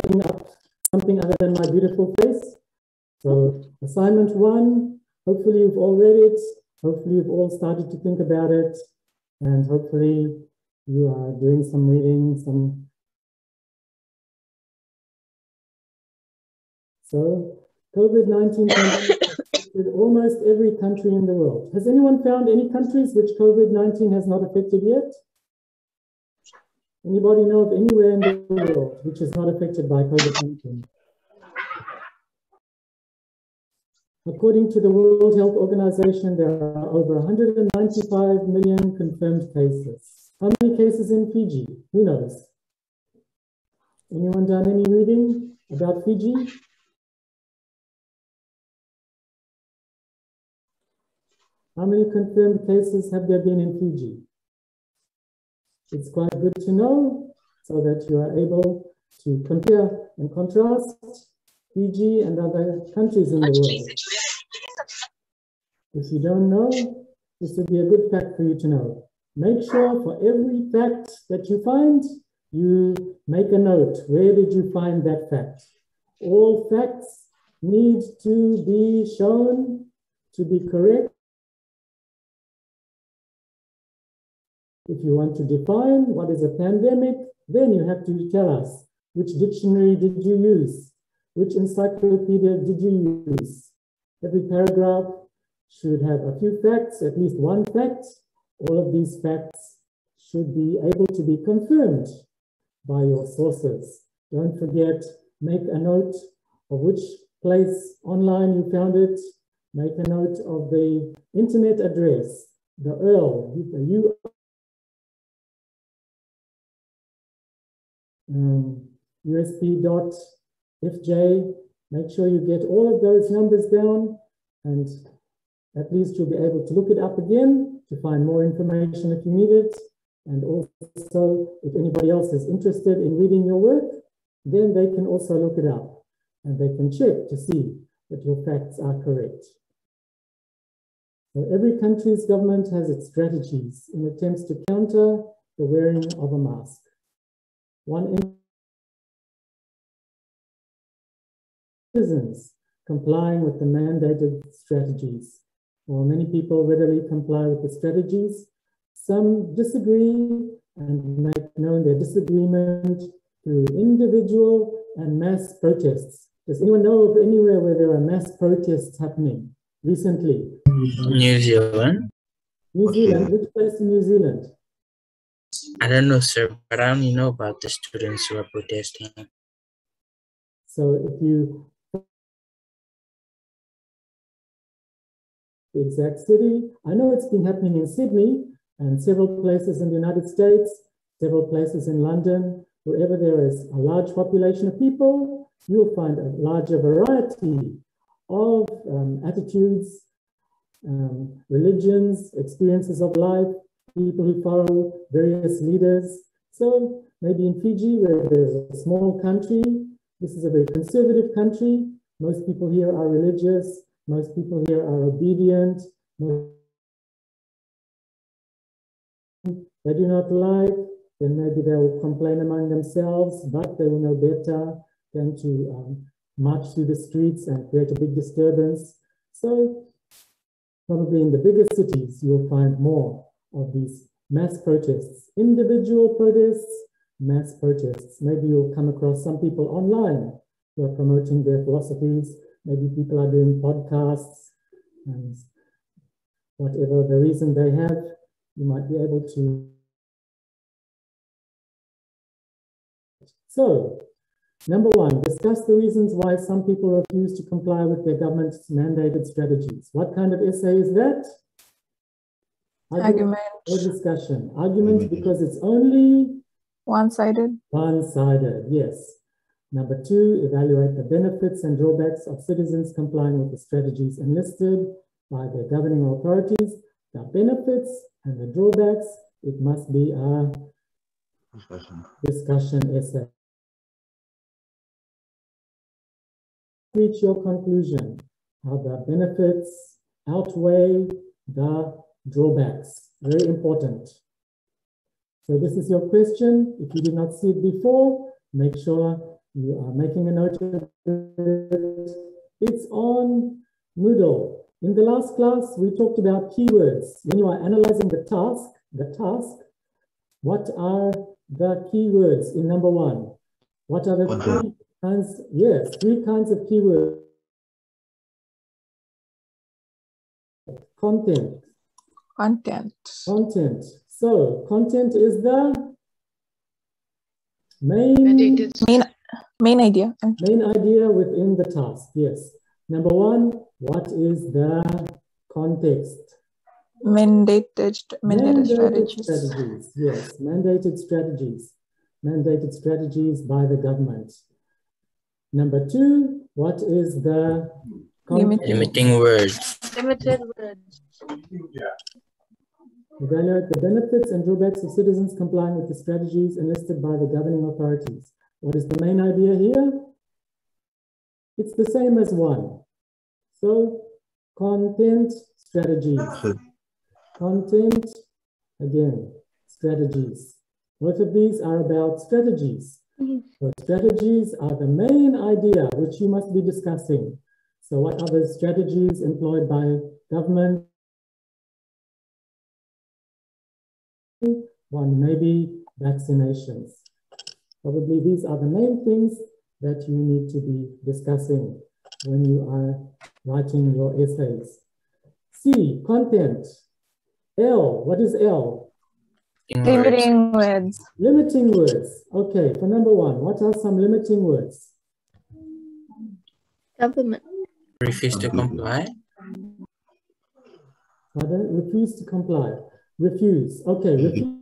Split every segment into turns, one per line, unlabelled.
putting up something other than my beautiful face. So assignment 1, hopefully you've all read it. Hopefully you've all started to think about it. And hopefully you are doing some reading, So COVID-19 affected almost every country in the world. Has anyone found any countries which COVID-19 has not affected yet? Anybody know of anywhere in the world which is not affected by COVID-19? According to the World Health Organization, there are over 195 million confirmed cases. How many cases in Fiji? Who knows? Anyone done any reading about Fiji? How many confirmed cases have there been in Fiji? It's quite good to know so that you are able to compare and contrast Fiji and other countries in the world. If you don't know, this would be a good fact for you to know. Make sure for every fact that you find, you make a note. Where did you find that fact? All facts need to be shown to be correct. If you want to define what is a pandemic, then you have to tell us which dictionary did you use, which encyclopedia did you use. Every paragraph should have a few facts, at least one fact. All of these facts should be able to be confirmed by your sources. Don't forget, make a note of which place online you found it. Make a note of the internet address, the URL, the usp.fj. Make sure you get all of those numbers down, and at least you'll be able to look it up again to find more information if you need it. And also, if anybody else is interested in reading your work, then they can also look it up and they can check to see that your facts are correct. So every country's government has its strategies in attempts to counter the wearing of a mask. One citizens complying with the mandated strategies. While many people readily comply with the strategies, some disagree and make known their disagreement through individual and mass protests. Does anyone know of anywhere where there are mass protests happening recently?
New Zealand.
New Zealand? Which place in New Zealand?
I don't know, sir, but I only know about the students who are protesting.
So if you the exact city, I know it's been happening in Sydney and several places in the United States, several places in London. Wherever there is a large population of people, you'll find a larger variety of attitudes, religions, experiences of life, people who follow various leaders. So maybe in Fiji, where there's a small country, this is a very conservative country. Most people here are religious. Most people here are obedient. They do not like, then maybe they will complain among themselves, but they will know better than to march through the streets and create a big disturbance. So probably in the bigger cities, you'll find more of these mass protests, individual protests, mass protests. Maybe you'll come across some people online who are promoting their philosophies. Maybe people are doing podcasts, and whatever the reason they have, you might be able to. So, number one, discuss the reasons why some people refuse to comply with their government's mandated strategies. What kind of essay is that? Argument or discussion? Argument because it's only
one-sided.
One-sided, yes. Number two, evaluate the benefits and drawbacks of citizens complying with the strategies enlisted by their governing authorities. The benefits and the drawbacks, it must be a discussion essay. Reach your conclusion. How the benefits outweigh the drawbacks. Very important. So this is your question. If you did not see it before, make sure You are making a note of it. It's on Moodle. In the last class, we talked about keywords. When you are analyzing the task, what are the keywords in number one? What are the three kinds? Yes, three kinds of keywords. Content. So content is the main idea. Main idea within the task. Yes. Number one, what is the context?
Mandated strategies.
Yes, mandated strategies. Mandated strategies by the government. Number two, what is the
limiting words?
Limited words.
Evaluate the benefits and drawbacks of citizens complying with the strategies enlisted by the governing authorities. What is the main idea here? It's the same as one. So, content, strategies. Content, again, strategies. Both of these are about strategies. So strategies are the main idea which you must be discussing. So what are the strategies employed by government? One may be vaccinations. Probably these are the main things that you need to be discussing when you are writing your essays. C, content. L, what is L?
Limiting words.
Limiting words. Okay, for number one, what are some limiting words?
Government.
Refuse to comply.
Pardon? Refuse to comply. Refuse. Okay, refuse.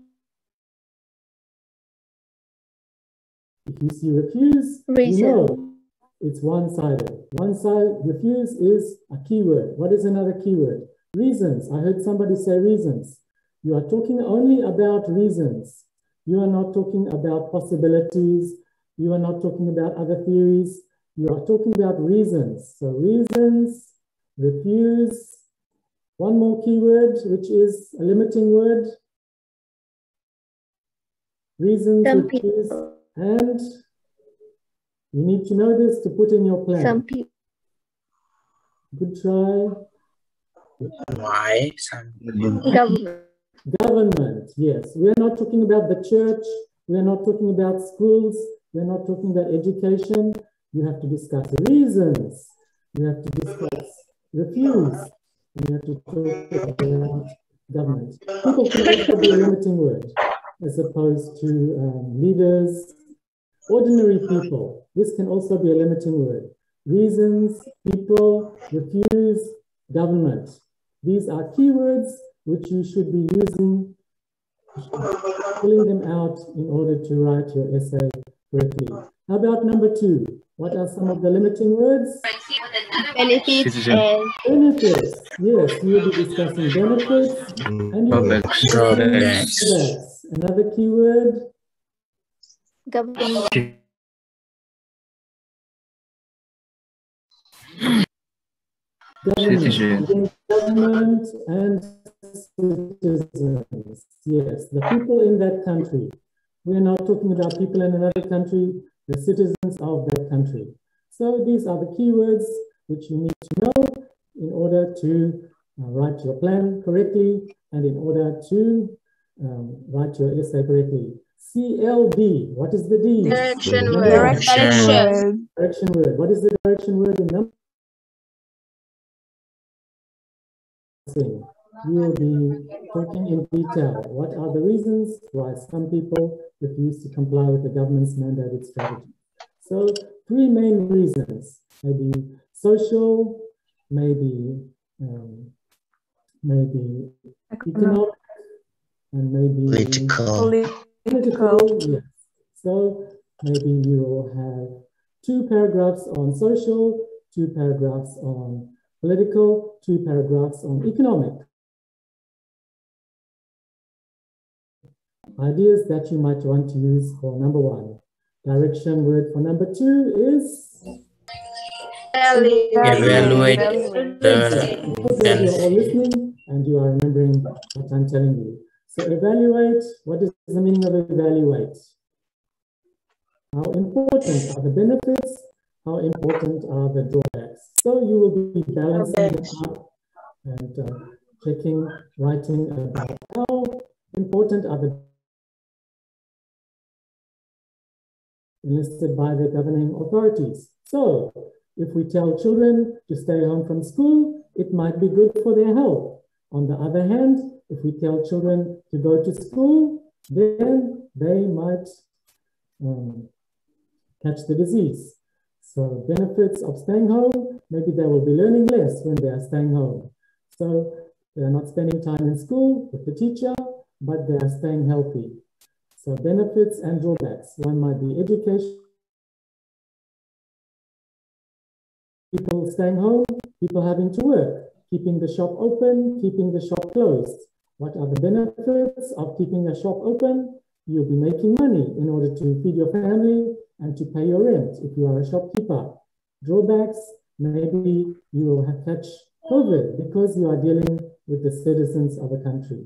If you see refuse,
Reason.
you know it's one-sided. One-sided refuse is a keyword. What is another keyword? Reasons. I heard somebody say reasons. You are talking only about reasons. You are not talking about possibilities. You are not talking about other theories. You are talking about reasons. So reasons, refuse. One more keyword, which is a limiting word. Reasons, refuse, and you need to know this to put in your plan.
Some people.
Good try.
Why?
Government.
Government, yes. We are not talking about the church. We are not talking about schools. We are not talking about education. You have to discuss reasons. You have to discuss refuse. And you have to talk about government. People can also be a limiting word as opposed to leaders, ordinary people. This can also be a limiting word. Reasons, people, refuse, government. These are keywords which you should be using, pulling them out in order to write your essay correctly. How about number two? What are some of the limiting words?
Benefits.
Benefits. Yes, you will be discussing benefits and you will be discussing drawbacks. Another keyword?
Government.
Government and citizens. Yes, the people in that country. We are not talking about people in another country, the citizens of that country. So these are the keywords which you need to know in order to write your plan correctly and in order to write your essay correctly. CLD, what is the D?
Direction word.
Direction word. What is the direction word in number? We will be talking in detail. What are the reasons why some people refuse to comply with the government's mandated strategy? So, three main reasons: maybe social, maybe economic, and maybe political. Yes. So maybe you will have 2 paragraphs on social, 2 paragraphs on political, 2 paragraphs on economic. Ideas that you might want to use for number 1. Direction word for number 2 is
evaluate
you're all listening and you are remembering what I'm telling you. So evaluate, what is the meaning of evaluate? How important are the benefits? How important are the drawbacks? So you will be balancing it out and checking, writing about how important are the enlisted by the governing authorities. So if we tell children to stay home from school, it might be good for their health. On the other hand, if we tell children to go to school, then they might catch the disease. So benefits of staying home, maybe they will be learning less when they are staying home. So they are not spending time in school with the teacher, but they are staying healthy. So benefits and drawbacks. One might be education. People staying home, people having to work, keeping the shop open, keeping the shop closed. What are the benefits of keeping a shop open? You'll be making money in order to feed your family and to pay your rent if you are a shopkeeper. Drawbacks, maybe you will catch COVID because you are dealing with the citizens of a country.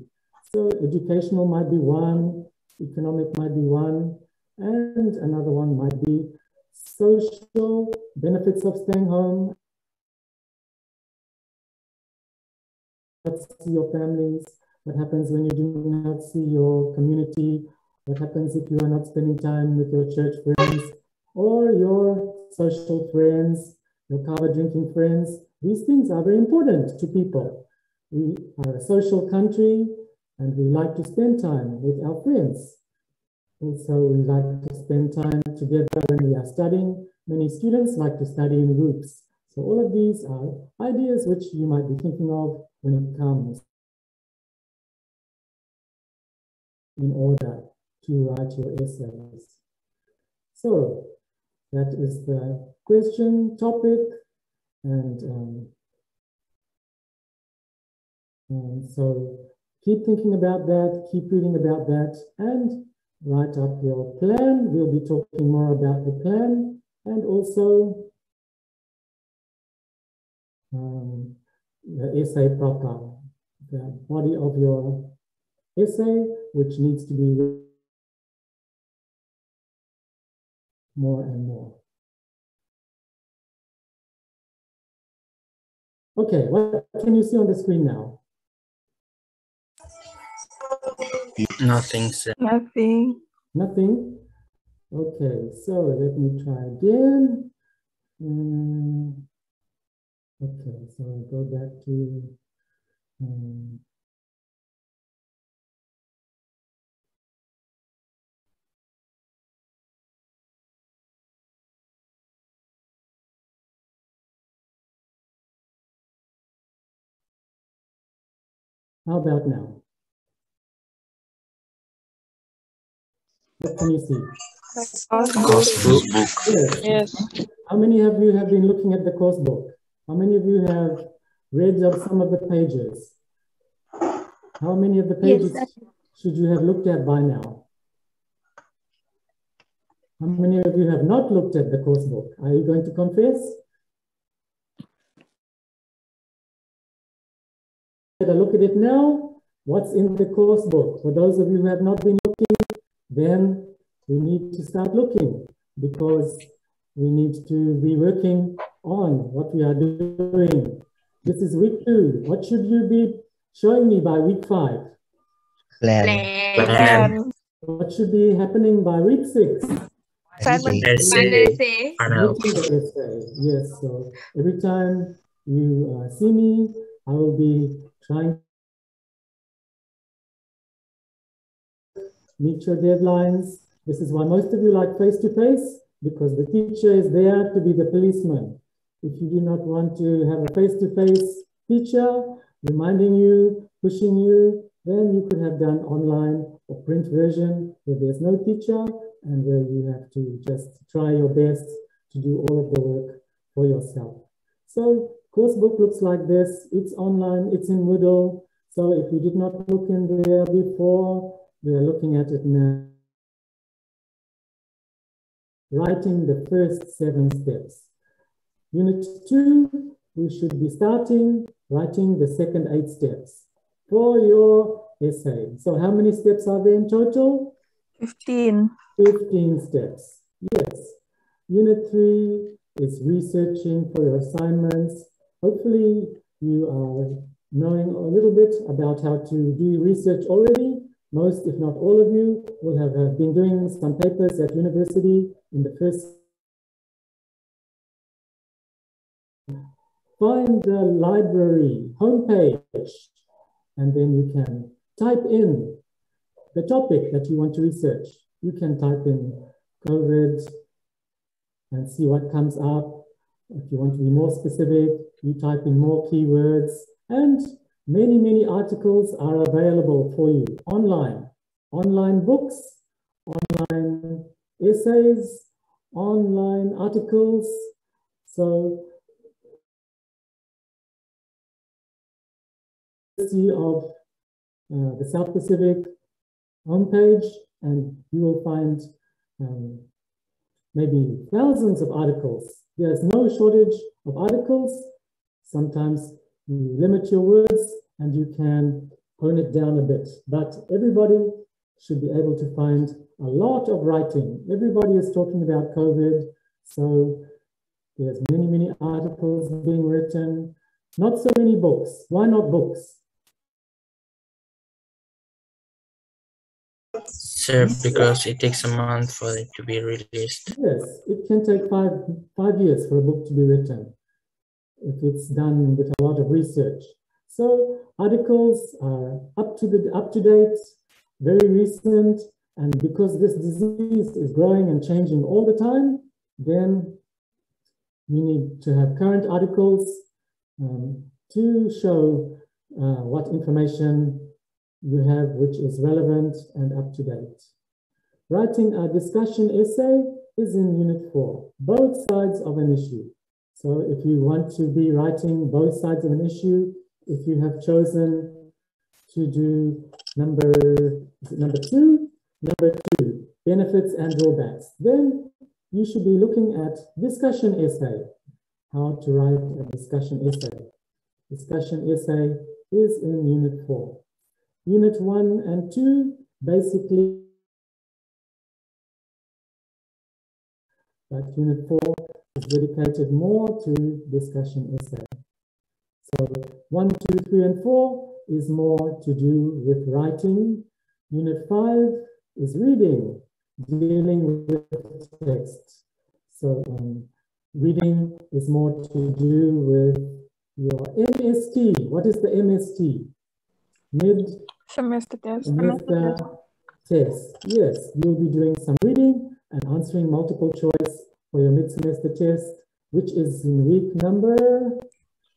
So educational might be one, economic might be one, and another one might be social benefits of staying home. Not see your families. What happens when you do not see your community? What happens if you are not spending time with your church friends or your social friends, your kava drinking friends? These things are very important to people. We are a social country and we like to spend time with our friends. Also, we like to spend time together when we are studying. Many students like to study in groups. So all of these are ideas which you might be thinking of when it comes in order to write your essays. So that is the question topic, and so keep thinking about that, keep reading about that, and write up your plan. We'll be talking more about the plan and also the essay proper, the body of your essay, which needs to be more and more. Okay, what can you see on the screen now?
Nothing, sir.
Nothing.
Nothing? Okay, so let me try again. Okay, so I'll go back to how about now? What can you see?
Course book.
Yes.
Yes.
How many of you have been looking at the course book? How many of you have read of some of the pages? How many of the pages should you have looked at by now? How many of you have not looked at the course book? Are you going to confess? Take a look at it now. What's in the course book? For those of you who have not been looking, then we need to start looking because we need to be working on what we are doing. This is week 2. What should you be showing me by week 5?
Plan.
What should be happening by week 6?
Essay.
Yes, so every time you see me, I will be trying to meet your deadlines. This is why most of you like face-to-face, because the teacher is there to be the policeman. If you do not want to have a face-to-face teacher reminding you, pushing you, then you could have done online or print version where there's no teacher and where you have to just try your best to do all of the work for yourself. So course book looks like this. It's online, it's in Moodle. So if you did not look in there before, we are looking at it now. Writing the first 7 steps. Unit 2, we should be starting writing the second 8 steps for your essay. So how many steps are there in total?
15.
15 steps. Yes. Unit 3 is researching for your assignments. Hopefully you are knowing a little bit about how to do research already. Most, if not all of you, will have been doing some papers at university in the first. Find the library homepage, and then you can type in the topic that you want to research. You can type in COVID and see what comes up. If you want to be more specific, you type in more keywords, and many, many articles are available for you online. Online books, online essays, online articles. So, of the South Pacific homepage, and you will find maybe thousands of articles. There's no shortage of articles. Sometimes you limit your words and you can hone it down a bit, but everybody should be able to find a lot of writing. Everybody is talking about COVID, so there's many, many articles being written, not so many books. Why not books?
Sir, because it takes a month for it to be released.
Yes, it can take five years for a book to be written if it's done with a lot of research. So articles are up to date, very recent, and because this disease is growing and changing all the time, then you need to have current articles to show what information you have which is relevant and up to date. Writing a discussion essay is in Unit 4, both sides of an issue. So if you want to be writing both sides of an issue, if you have chosen to do number 2, benefits and drawbacks, then you should be looking at discussion essay, how to write a discussion essay. Discussion essay is in Unit 4. Unit 1 and 2, basically, but Unit 4 is dedicated more to discussion essay. So 1, 2, 3, and 4 is more to do with writing. Unit 5 is reading, dealing with text. So reading is more to do with your MST. What is the MST?
Semester test.
Semester test. Yes, you'll be doing some reading and answering multiple choice for your mid-semester test, which is in week number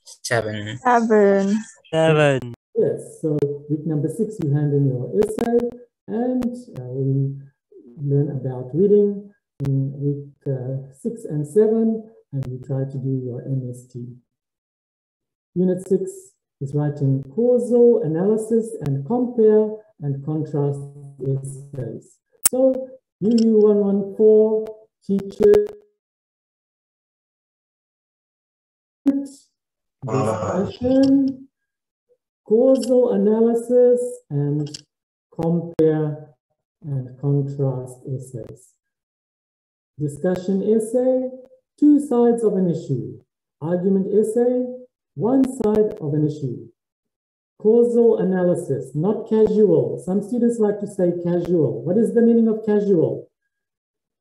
7.
7.
Yes, so week number 6, you hand in your essay, and we learn about reading in week 6 and 7, and you try to do your MST. Unit 6 is writing causal analysis and compare and contrast essays. So UU 114 teacher discussion, causal analysis, and compare and contrast essays. Discussion essay, 2 sides of an issue. Argument essay, 1 side of an issue. Causal analysis, not casual. Some students like to say casual. What is the meaning of casual?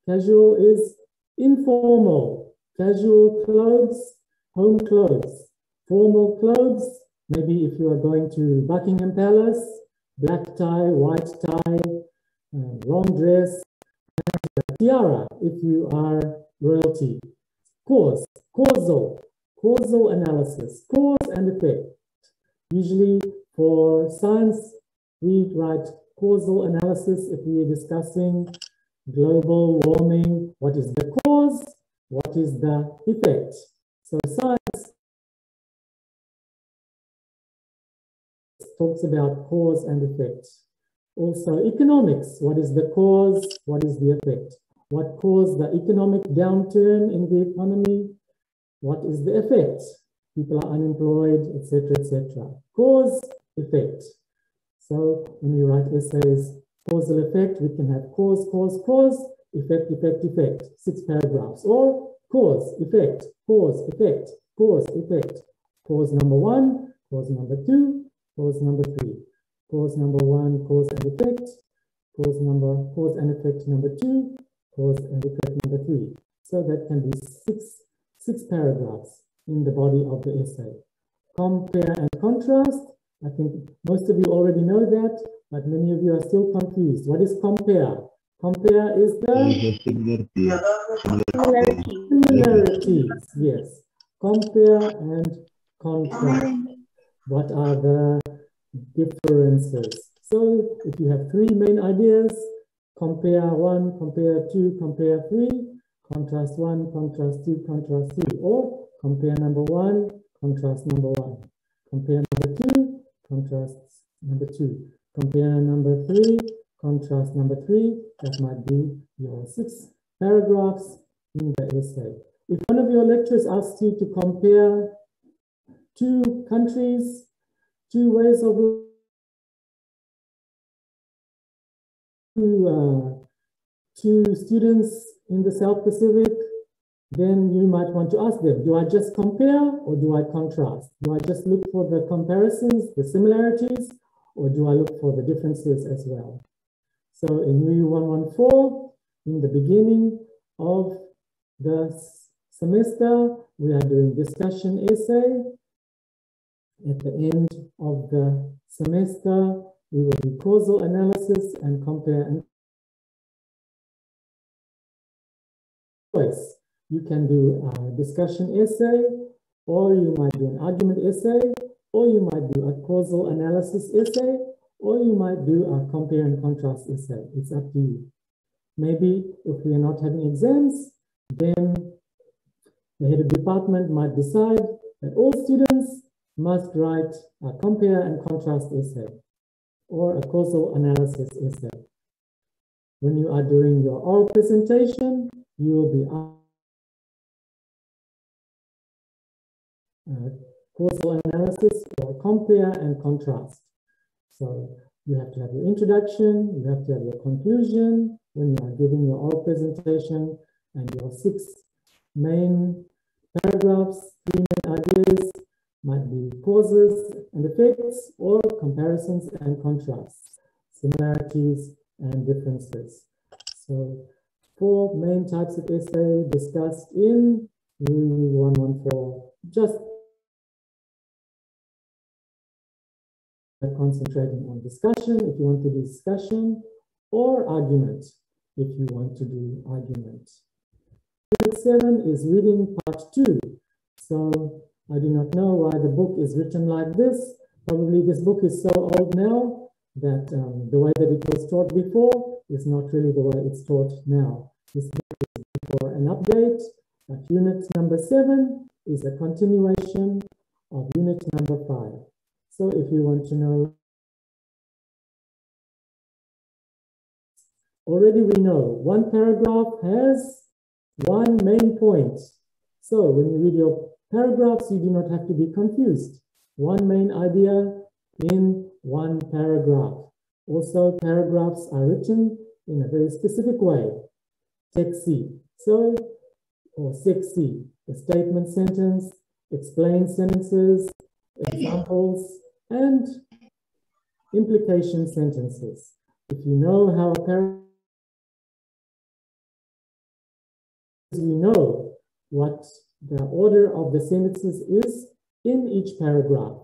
Casual is informal. Casual clothes, home clothes. Formal clothes, maybe if you are going to Buckingham Palace, black tie, white tie, long dress, and tiara if you are royalty. Causal analysis, cause and effect. Usually for science, we write causal analysis if we are discussing global warming. What is the cause? What is the effect? So science talks about cause and effect. Also economics, what is the cause? What is the effect? What caused the economic downturn in the economy? What is the effect? People are unemployed, etc., etc. Cause, effect. So when we write essays, causal effect, we can have cause, effect, effect, effect, 6 paragraphs. Or cause, effect, cause, effect, cause, effect. Cause number 1, cause number 2, cause number 3. Cause number 1, cause and effect. Cause and effect number 2, cause and effect number 3. So that can be six paragraphs in the body of the essay. Compare and contrast. I think most of you already know that, but many of you are still confused. What is compare? Compare is the similarities. Yes. Compare and contrast. What are the differences? So if you have 3 main ideas, compare 1, compare 2, compare 3, contrast 1, contrast 2, contrast 3, or compare number 1, contrast number 1, compare number 2, contrast number 2, compare number 3, contrast number 3. That might be your 6 paragraphs in the essay. If one of your lecturers asks you to compare 2 countries, 2 ways of to students in the South Pacific, then you might want to ask them, do I just compare or do I contrast? Do I just look for the comparisons, the similarities, or do I look for the differences as well? So in UE 114, in the beginning of the semester, we are doing discussion essay. At the end of the semester, we will do causal analysis and compare and choice. You can do a discussion essay, or you might do an argument essay, or you might do a causal analysis essay, or you might do a compare and contrast essay. It's up to you. Maybe if we are not having exams, then the head of department might decide that all students must write a compare and contrast essay or a causal analysis essay. When you are doing your oral presentation, you will be causal analysis or compare and contrast. So you have to have your introduction, you have to have your conclusion when you are giving your oral presentation, and your 6 main paragraphs, 3 main ideas might be causes and effects, or comparisons and contrasts, similarities and differences. So 4 main types of essay discussed in UE 114. Just concentrating on discussion if you want to do discussion, or argument if you want to do argument. Unit 7 is reading part 2. So I do not know why the book is written like this. Probably this book is so old now that the way that it was taught before is not really the way it's taught now. This book is for an update. Unit number 7 is a continuation of unit number 5. So if you want to know, already we know one paragraph has 1 main point. So when you read your paragraphs, you do not have to be confused. 1 main idea in 1 paragraph. Also, paragraphs are written in a very specific way. Text-C. So, or sec-C, the statement sentence, explain sentences, examples, and implication sentences. If you know how a paragraph, we know what the order of the sentences is in each paragraph.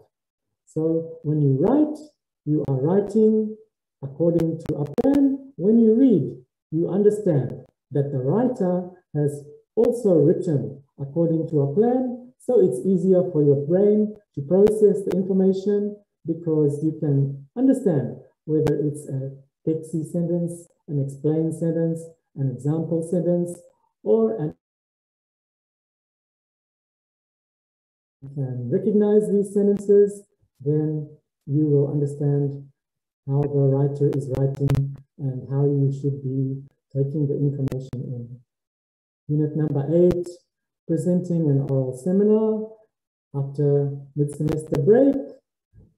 So when you write, you are writing according to a plan. When you read, you understand that the writer has also written according to a plan. So it's easier for your brain to process the information because you can understand whether it's a text-C sentence, an explain sentence, an example sentence, or an can recognize these sentences, then you will understand how the writer is writing and how you should be taking the information in. Unit number 8, presenting an oral seminar after mid-semester break.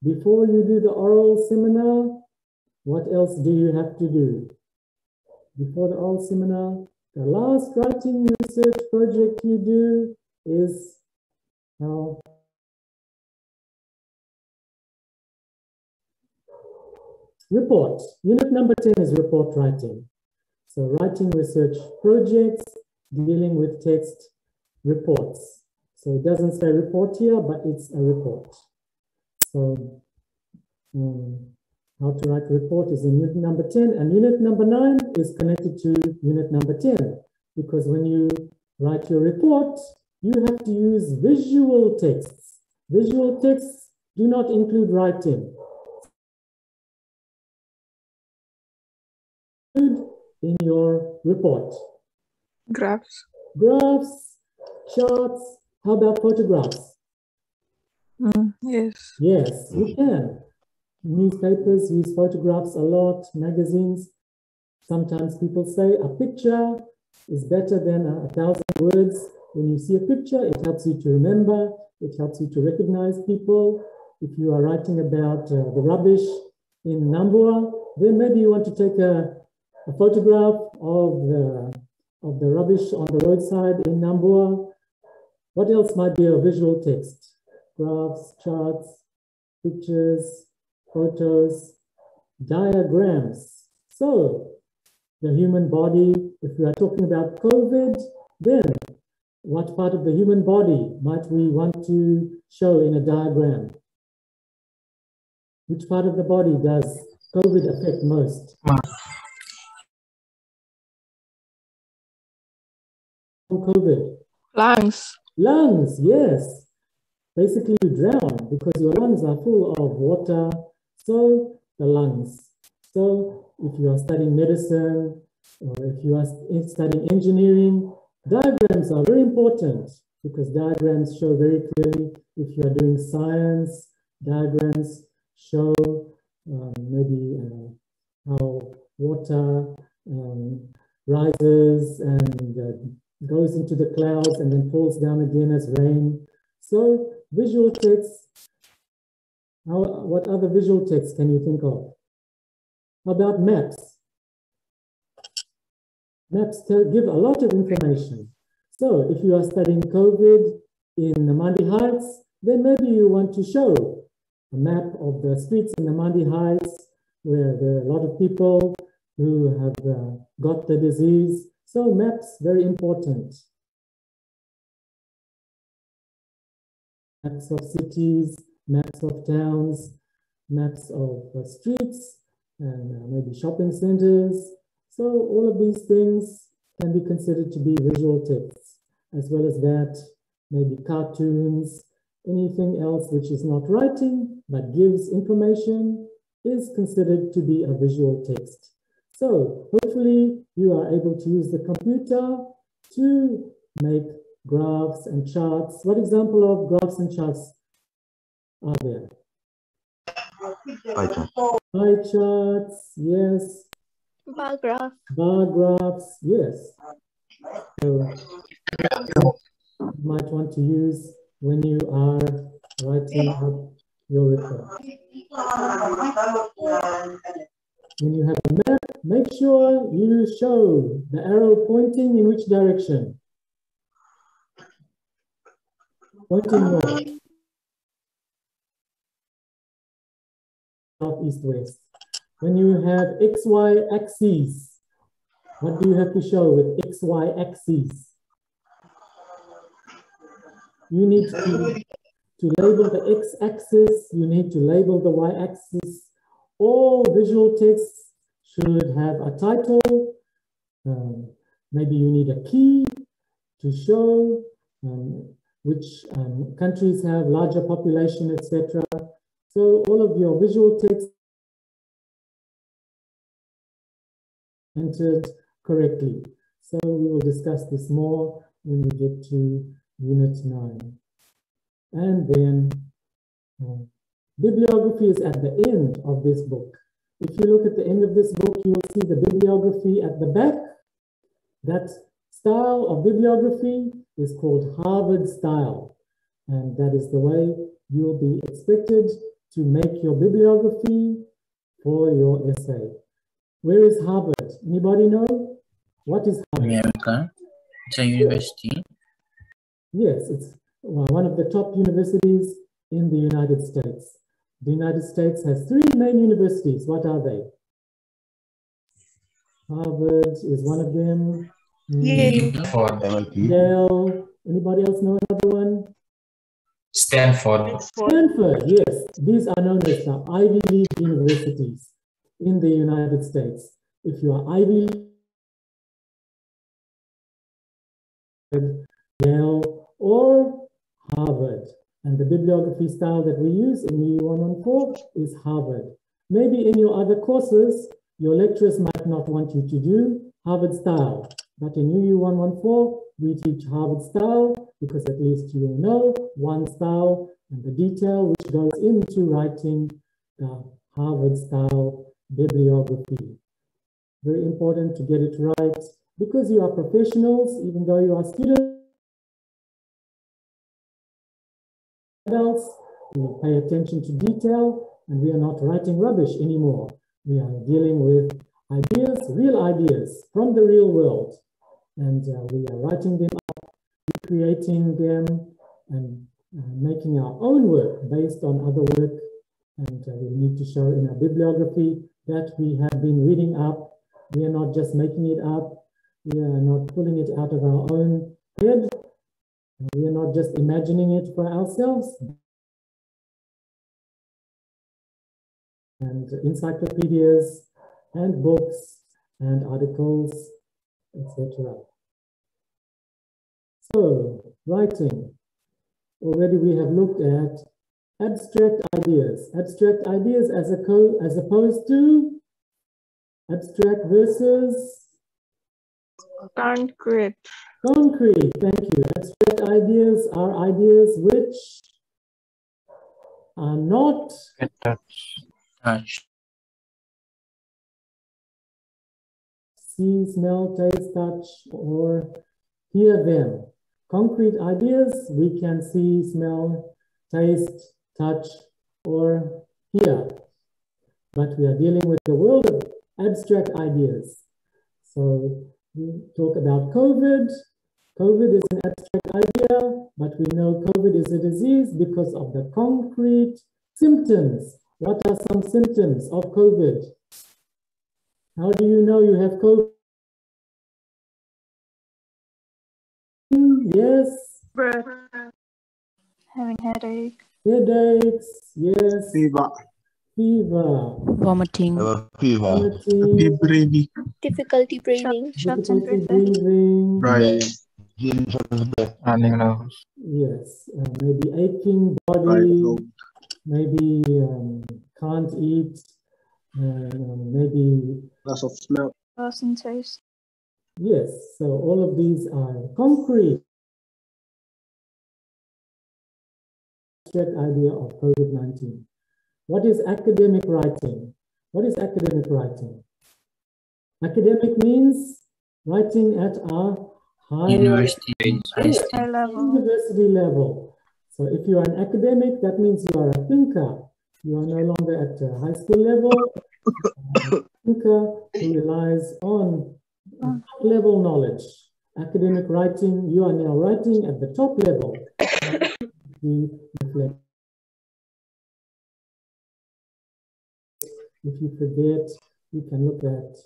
Before you do the oral seminar, what else do you have to do? before the whole seminar, the last writing research project you do is how report. Unit number 10 is report writing. So writing research projects dealing with text reports. So it doesn't say report here, but it's a report. So how to write a report is in unit number 10, and unit number 9 is connected to unit number 10, because when you write your report, you have to use visual texts. Visual texts do not include writing. In your report.
Graphs.
Graphs, charts, how about photographs?
Yes.
Yes, you can. Newspapers use photographs a lot, magazines. Sometimes people say a picture is better than 1,000 words. When you see a picture, it helps you to remember, it helps you to recognize people. If you are writing about the rubbish in Nambua, then maybe you want to take a photograph of the rubbish on the roadside in Nambua. What else might be a visual text? Graphs, charts, pictures, photos, diagrams. So the human body, if we are talking about COVID, then what part of the human body might we want to show in a diagram? Which part of the body does COVID affect most? COVID?
Lungs.
Lungs, yes. Basically, you drown because your lungs are full of water. So the lungs. So if you are studying medicine or if you are studying engineering, diagrams are very important because diagrams show very clearly. If you are doing science, diagrams show maybe how water rises and goes into the clouds and then falls down again as rain. So visual text, what other visual text can you think of? How about maps? Maps give a lot of information. So if you are studying COVID in Namandi Heights, then maybe you want to show a map of the streets in Namandi Heights where there are a lot of people who have got the disease. So maps, very important. Maps of cities, maps of towns, maps of streets, and maybe shopping centers. So all of these things can be considered to be visual texts. As well as that, maybe cartoons, anything else which is not writing but gives information is considered to be a visual text. So hopefully you are able to use the computer to make graphs and charts. What example of graphs and charts are there? Pie charts, yes.
Bar graph.
Bar graphs, yes. So you might want to use when you are writing up your report. When you have a map, make sure you show the arrow pointing in which direction? Pointing north. South, east, west. When you have XY axes, what do you have to show with XY axes? You need to label the x-axis, you need to label the y-axis. All visual texts should have a title. Maybe you need a key to show which countries have larger population, etc. So all of your visual text entered correctly. So we will discuss this more when we get to Unit 9. And then bibliography is at the end of this book. If you look at the end of this book, you will see the bibliography at the back. That style of bibliography is called Harvard style. And that is the way you will be expected to make your bibliography for your essay. Where is Harvard? Anybody know? What is Harvard?
America. It's a university.
Yes, it's one of the top universities in the United States. The United States has 3 main universities. What are they? Harvard is one of them. Yale. Anybody else know another one?
Stanford.
Stanford, yes. These are known as the Ivy League universities in the United States. If you are Ivy League, Yale, or Harvard. And the bibliography style that we use in EU 114 is Harvard. Maybe in your other courses, your lecturers might not want you to do Harvard style. But in EU 114, we teach Harvard style because at least you will know one style and the detail which goes into writing the Harvard style bibliography. Very important to get it right because you are professionals, even though you are students. Adults, we pay attention to detail and we are not writing rubbish anymore. We are dealing with ideas, real ideas from the real world. And we are writing them up, creating them, and making our own work based on other work. And we need to show in our bibliography that we have been reading up. We are not just making it up. We are not pulling it out of our own head. We are not just imagining it for ourselves. And encyclopedias and books and articles, etc. So, writing. Already we have looked at abstract ideas. Abstract ideas as opposed to abstract versus
Concrete.
concrete. Thank you. Abstract ideas are ideas which are not
Touch.
see, smell, taste, touch, or hear them. Concrete ideas we can see, smell, taste, touch, or hear. But we are dealing with the world of abstract ideas. So we talk about COVID. COVID is an abstract idea, but we know COVID is a disease because of the concrete symptoms. What are some symptoms of COVID? How do you know you have COVID? Yes.
Having headache.
Headaches. Yes.
Fever.
Fever.
Vomiting.
Vomiting.
Difficulty breathing.
Shots and
Difficulty
breathing.
breathing.
Right.
Yes. Maybe aching body. Maybe can't eat. Maybe
Loss of smell.
Loss in taste.
yes. So all of these are concrete. Abstract idea of COVID-19. What is academic writing? What is academic writing? Academic means writing at a higher
University.
High level.
university level. So if you are an academic, that means you are a thinker. You are no longer at a high school level. A thinker who relies on top level knowledge. Academic writing, you are now writing at the top level. If you forget, you can look at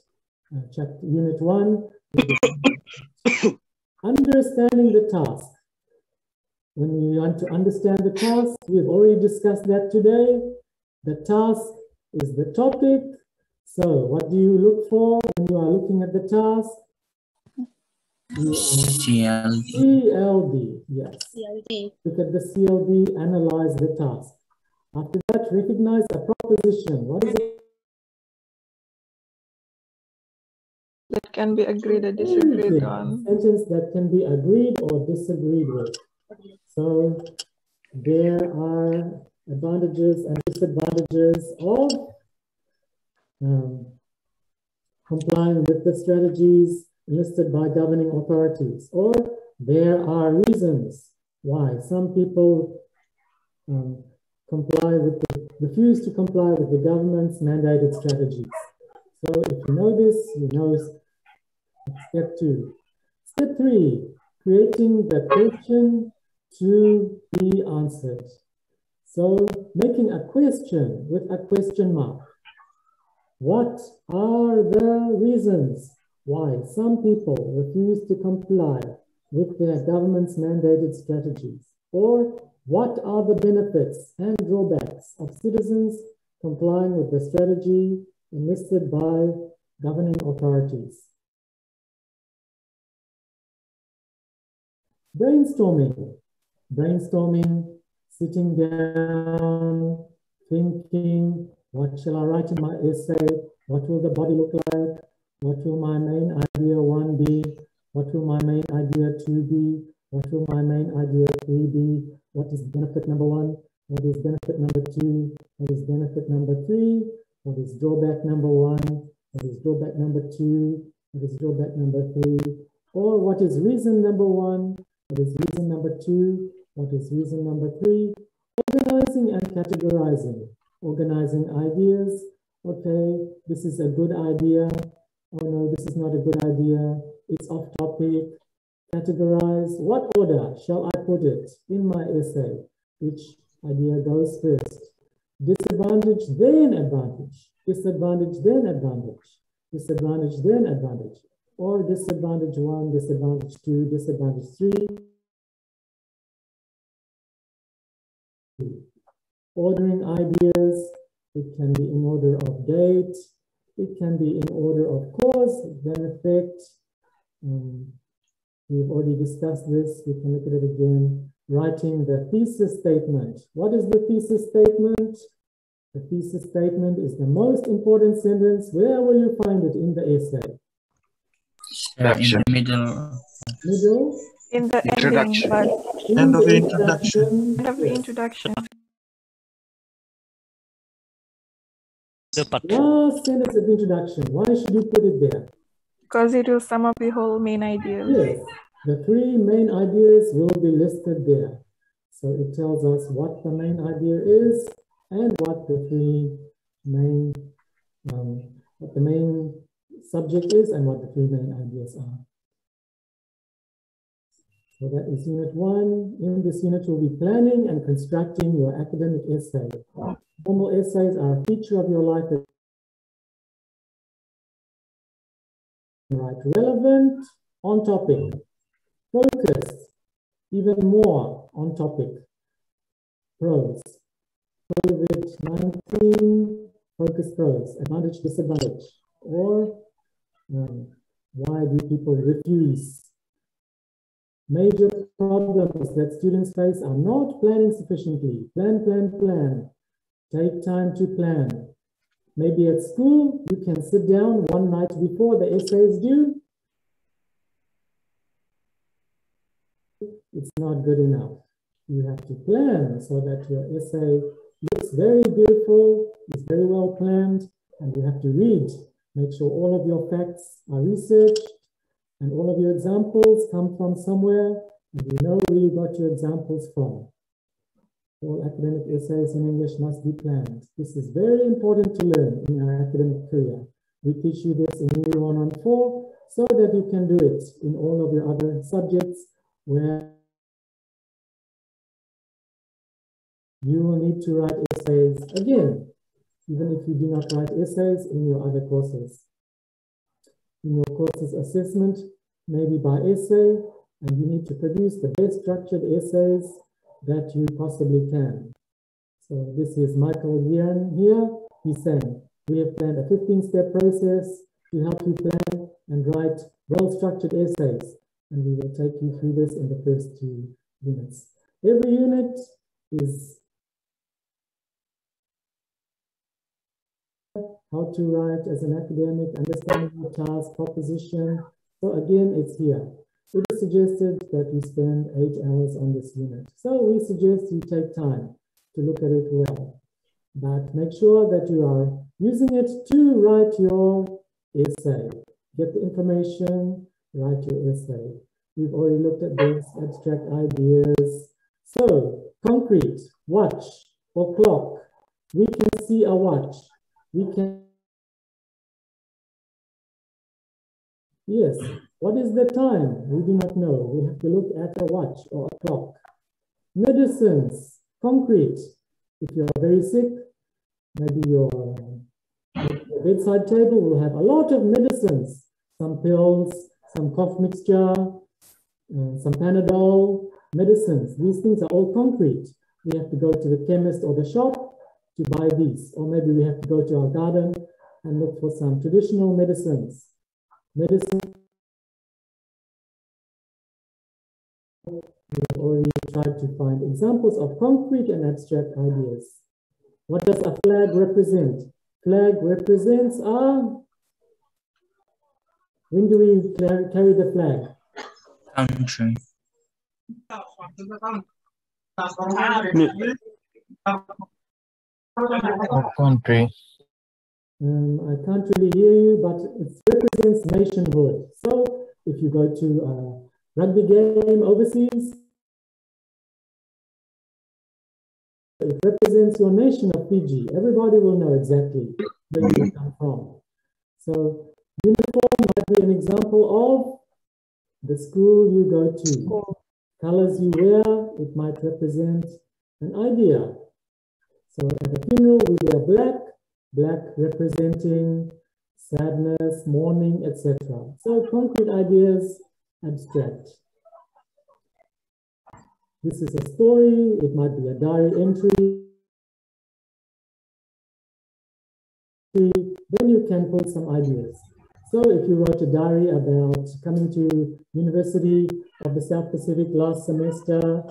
chapter unit 1. Understanding the task. When you want to understand the task, we've already discussed that today. The task is the topic. So what do you look for when you are looking at the task?
CLD.
CLD, yes.
CLD.
Look at the CLD, analyze the task. After that, recognize a proposition. What is it?
That can be agreed or disagreed on.
Sentence that can be agreed or disagreed with. So there are advantages and disadvantages of complying with the strategies listed by governing authorities, or there are reasons why some people refuse to comply with the government's mandated strategies. So if you know this, you know step 2. Step 3, creating the question to be answered. So making a question with a question mark. What are the reasons why some people refuse to comply with their government's mandated strategies? Or what are the benefits and drawbacks of citizens complying with the strategy enlisted by governing authorities? Brainstorming. Brainstorming, sitting down, thinking, what shall I write in my essay? What will the body look like? What will my main idea 1 be? What will my main idea 2 be? What will my main idea 3 be? What is benefit number 1? What is benefit number 2? What is benefit number 3? What is drawback number 1? What is drawback number 2? What is drawback number 3? Or what is reason number 1? What is reason number 2? What is reason number 3? Organizing and categorizing. Organizing ideas. Okay, this is a good idea. Oh no, this is not a good idea. It's off topic. Categorize. What order shall I put it in my essay? Which idea goes first? Disadvantage, then advantage. Disadvantage, then advantage. Disadvantage, then advantage. Or disadvantage 1, disadvantage 2, disadvantage 3. Ordering ideas, it can be in order of date, it can be in order of cause, then effect. We've already discussed this, we can look at it again. Writing the thesis statement. What is the thesis statement? The thesis statement is the most important sentence. Where will you find it in the essay?
In the middle.
Middle?
In the ending part.
In the introduction.
End of the introduction.
Last sentence of the introduction. Why should you put it there?
Because it will sum up the whole main idea.
Yes, the 3 main ideas will be listed there. So it tells us what the main idea is and what the 3 main, what the main subject is and what the 3 main ideas are. So that is unit 1. In this unit, you'll be planning and constructing your academic essay. Formal essays are a feature of your life. Right, relevant, on topic, focused, even more on topic, pros, COVID-19, focus pros, advantage, disadvantage, or why do people refuse? Major problems that students face are not planning sufficiently. Plan, plan, plan. Take time to plan. Maybe at school, you can sit down one night before the essay is due. It's not good enough. You have to plan so that your essay looks very beautiful, is very well planned, and you have to read. Make sure all of your facts are researched and all of your examples come from somewhere, and you know where you got your examples from. All academic essays in English must be planned. This is very important to learn in our academic career. We teach you this in Year 114 so that you can do it in all of your other subjects where you will need to write essays again, even if you do not write essays in your other courses. In your courses assessment, maybe by essay, and you need to produce the best structured essays that you possibly can. So this is Michael Yan here. He's saying, we have planned a 15-step process to help you plan and write well-structured essays. And we will take you through this in the first 2 units. Every unit is how to write as an academic, understanding the task, proposition. So again, it's here. It is suggested that we spend 8 hours on this unit. So we suggest you take time to look at it well. But make sure that you are using it to write your essay. Get the information, write your essay. We've already looked at this, abstract ideas. So, concrete, watch or clock. We can see a watch. We can Yes. What is the time? We do not know. We have to look at a watch or a clock. Medicines, concrete. If you're very sick, maybe your bedside table will have a lot of medicines, some pills, some cough mixture, some Panadol, medicines. These things are all concrete. We have to go to the chemist or the shop to buy these. Or maybe we have to go to our garden and look for some traditional medicines. Medicine, we have already tried to find examples of concrete and abstract ideas. What does a flag represent? Flag represents when do we carry the flag?
Country. Country.
I can't really hear you, but it represents nationhood. So if you go to a rugby game overseas, it represents your nation of Fiji. Everybody will know exactly where you come from. So uniform might be an example of the school you go to. Colors you wear, it might represent an idea. So at a funeral, we wear black, black representing sadness, mourning, etc. So concrete ideas, abstract. This is a story, it might be a diary entry. Then you can pull some ideas. So if you wrote a diary about coming to University of the South Pacific last semester,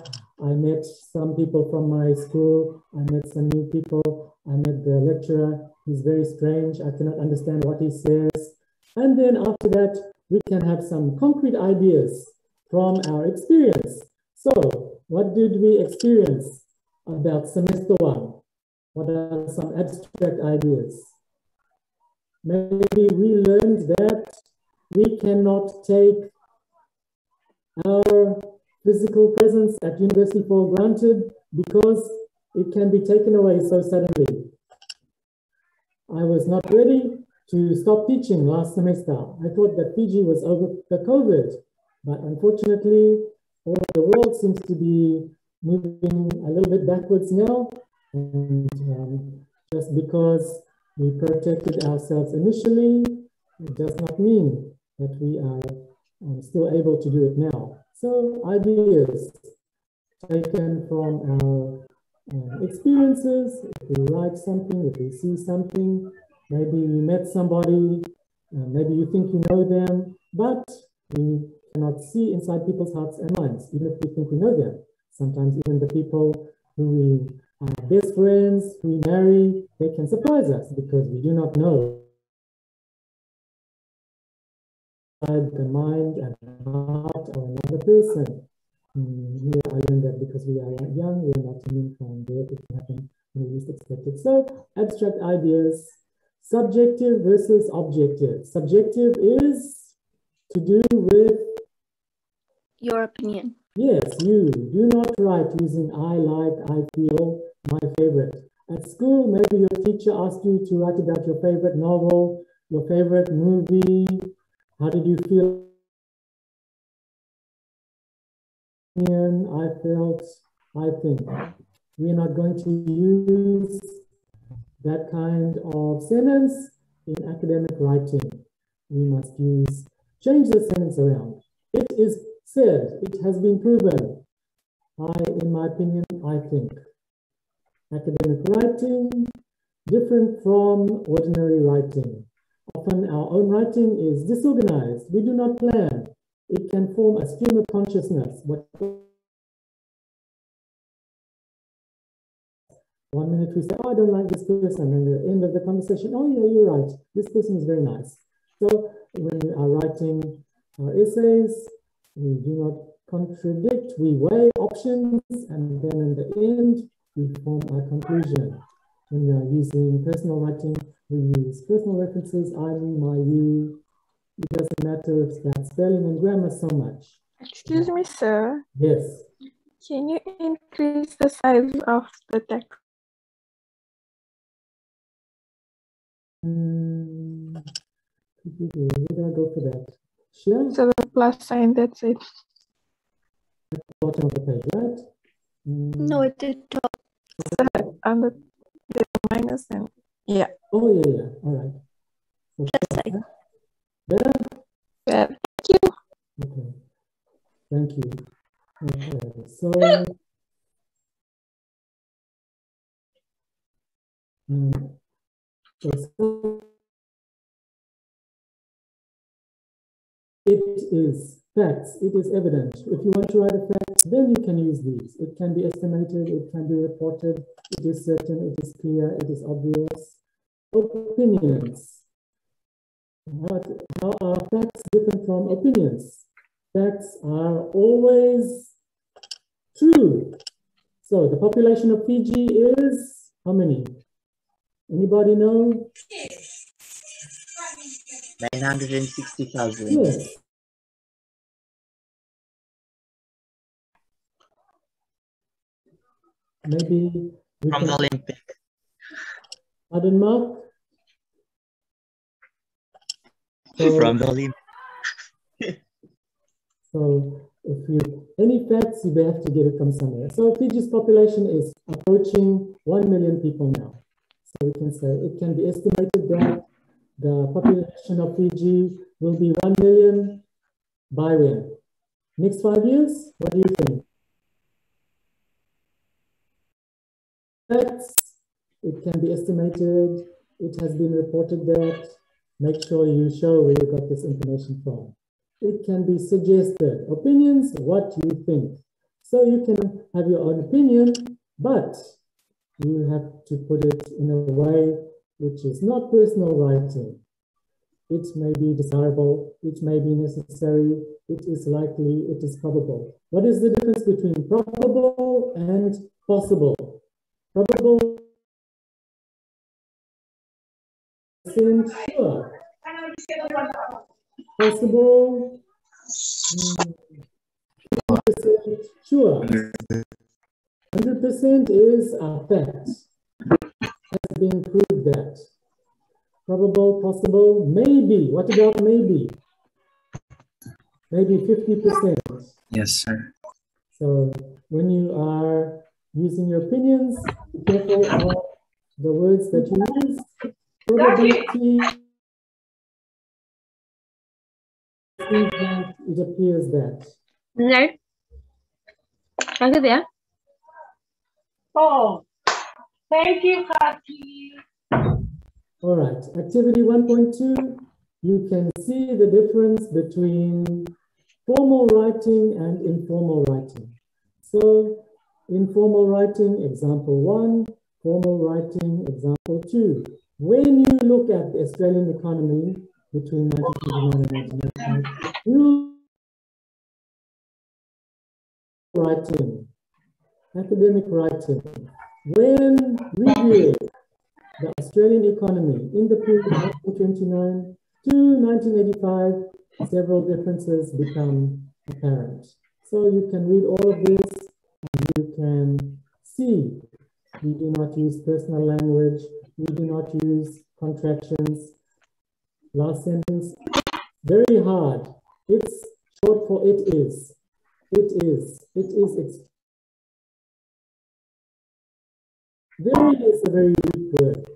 I met some people from my school, I met some new people, I met the lecturer, he's very strange, I cannot understand what he says. And then after that, we can have some concrete ideas from our experience. So what did we experience about semester one? What are some abstract ideas? Maybe we learned that we cannot take our physical presence at university for granted because it can be taken away so suddenly. I was not ready to stop teaching last semester. I thought that Fiji was over the COVID, but unfortunately, all of the world seems to be moving a little bit backwards now. And just because we protected ourselves initially, it does not mean that we are still able to do it now. So ideas taken from our experiences, if we write something, if we see something, maybe you met somebody, maybe you think you know them, but we cannot see inside people's hearts and minds, even if we think we know them. Sometimes even the people who we are best friends, who we marry, they can surprise us because we do not know the mind and heart of another person. Here I learned that because we are young, we are not immune from death. It can happen when we least expect it. So abstract ideas, subjective versus objective. Subjective is to do with
Your opinion.
yes, you do not write using I like, I feel, my favorite. At school, maybe your teacher asked you to write about your favorite novel, your favorite movie. How did you feel? I felt, I think. We are not going to use that kind of sentence in academic writing. We must change the sentence around. It is said, it has been proven. In my opinion, I think. Academic writing, different from ordinary writing. Often our own writing is disorganized. We do not plan. It can form a stream of consciousness. One minute we say, oh, I don't like this person. And at the end of the conversation, oh yeah, you're right. This person is very nice. So when we are writing our essays, we do not contradict. We weigh options, and then in the end, we form our conclusion. When we are using personal writing, we use personal references, I, me, my, you. It doesn't matter if that's spelling and grammar so much.
Excuse me, sir.
Yes.
Can you increase the size of the text?
Where do I go for that? Share?
So the plus sign, that's it.
Bottom of the page, right?
No, at the top.
And the minus and yeah.
Oh, yeah. All right. So,
Plus sign.
better?
Well, thank you.
Okay. Thank you. Okay. So, it is facts. It is evident. If you want to write a fact, then you can use these. It can be estimated. It can be reported. It is certain. It is clear. It is obvious. Opinions. How are facts different from opinions? Facts are always true. So the population of Fiji is how many? Anybody know?
960,000.
Yes. Maybe we
From
can.
the Olympic.
Pardon, Mark? So,
From the Olympic.
so if you any facts, you have to get it from somewhere. So Fiji's population is approaching 1 million people now. So we can say it can be estimated that the population of Fiji will be 1 million by when? Next 5 years? What do you think? Facts, it can be estimated. It has been reported that. Make sure you show where you got this information from. It can be suggested. Opinions, what you think. So you can have your own opinion, but you have to put it in a way which is not personal writing. It may be desirable, it may be necessary, it is likely, it is probable. What is the difference between probable and possible? Probable, sure. Possible, 50% sure. 100% is a fact. Has been proved that. Probable, possible, maybe. What about maybe? Maybe 50%.
Yes, sir.
So when you are using your opinions, be careful of the words that you use. Probability, it appears that.
Right. Lanjut ya.
Oh, thank you, Kaki.
All right, activity 1.2, you can see the difference between formal writing and informal writing. So informal writing, example 1, formal writing, example 2. When you look at the Australian economy between 1929 and 1995, you writing, academic writing, when reviewing the Australian economy in the period of 1929 to 1985, several differences become apparent. So you can read all of this and you can see we do not use personal language, we do not use contractions. Last sentence, very hard. It's short for it is. It is. It is. Very is a very weak word.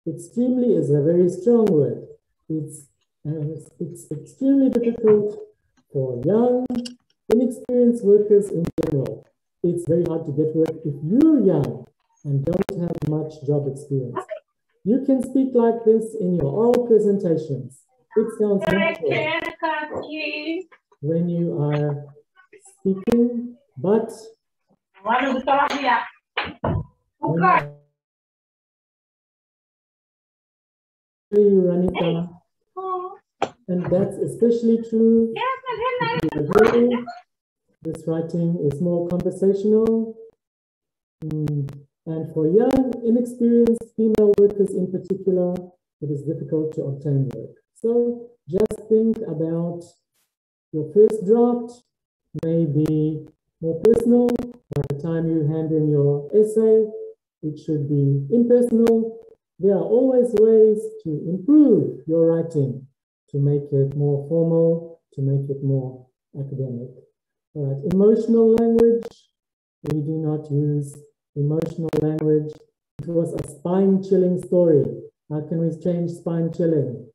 Extremely is a very strong word. It's extremely difficult for young, inexperienced workers in general. It's very hard to get work if you're young and don't have much job experience. You can speak like this in your all presentations. It sounds natural when you are speaking, but you running down, and that's especially true if you are girl. This writing is more conversational, and for young, inexperienced female workers in particular, it is difficult to obtain work. So just think about your first draft may be more personal. By the time you hand in your essay, it should be impersonal. There are always ways to improve your writing, to make it more formal, to make it more academic. All right, emotional language. We do not use emotional language. It was a spine-chilling story. How can we change spine-chilling?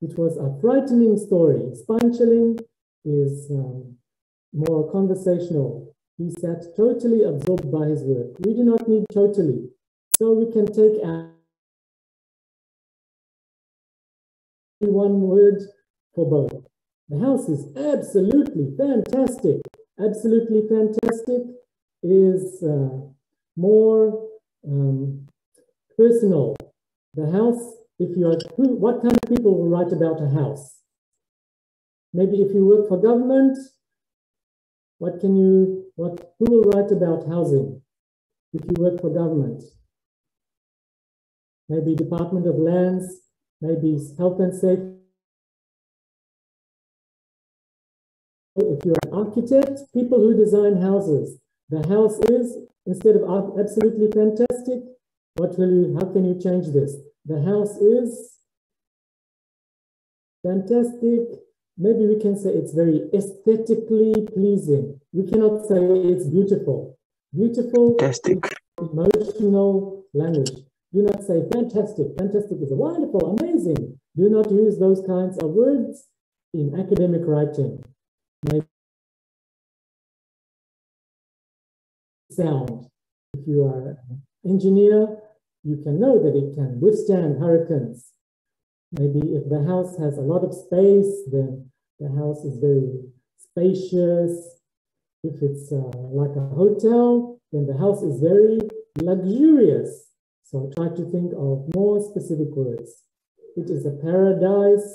It was a frightening story. Spine-chilling is more conversational. He sat totally absorbed by his work. We do not need totally. So we can take one word for both. The house is absolutely fantastic. Absolutely fantastic is more personal. The house, if you are, what kind of people will write about a house? Maybe if you work for government, who will write about housing if you work for government? Maybe Department of Lands, maybe Health and Safety. If you're an architect, people who design houses, the house is, instead of absolutely fantastic, how can you change this? The house is fantastic. Maybe we can say it's very aesthetically pleasing. We cannot say it's beautiful. Beautiful, fantastic. Emotional language. Do not say fantastic. Fantastic is wonderful, amazing. Do not use those kinds of words in academic writing. Maybe sound. If you are an engineer, you can know that it can withstand hurricanes. Maybe if the house has a lot of space, then the house is very spacious. If it's like a hotel, then the house is very luxurious. So try to think of more specific words. It is a paradise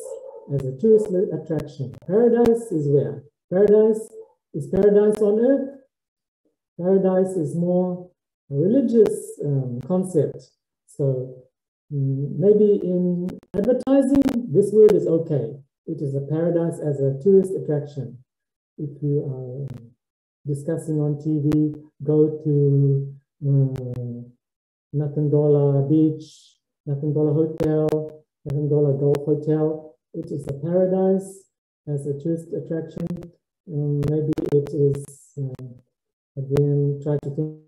as a tourist attraction. Paradise is where? Paradise is paradise on earth. Paradise is more a religious concept. So maybe in advertising, this word is okay. It is a paradise as a tourist attraction. If you are discussing on TV, go to Natandola Beach, Natandola Hotel, Natandola Golf Hotel. It is a paradise as a tourist attraction. Maybe it is, again, try to think.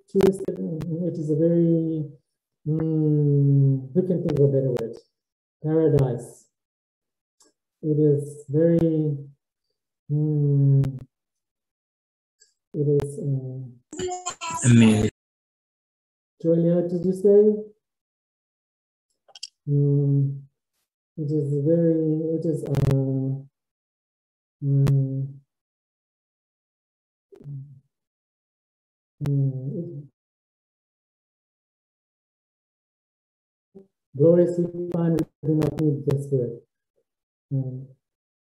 Tourist, it is a very, who can think of a better word? Paradise. It is very, it is,
amazing.
Julia, what did you say? It is very, it is, gloriously fine, we do not need this word.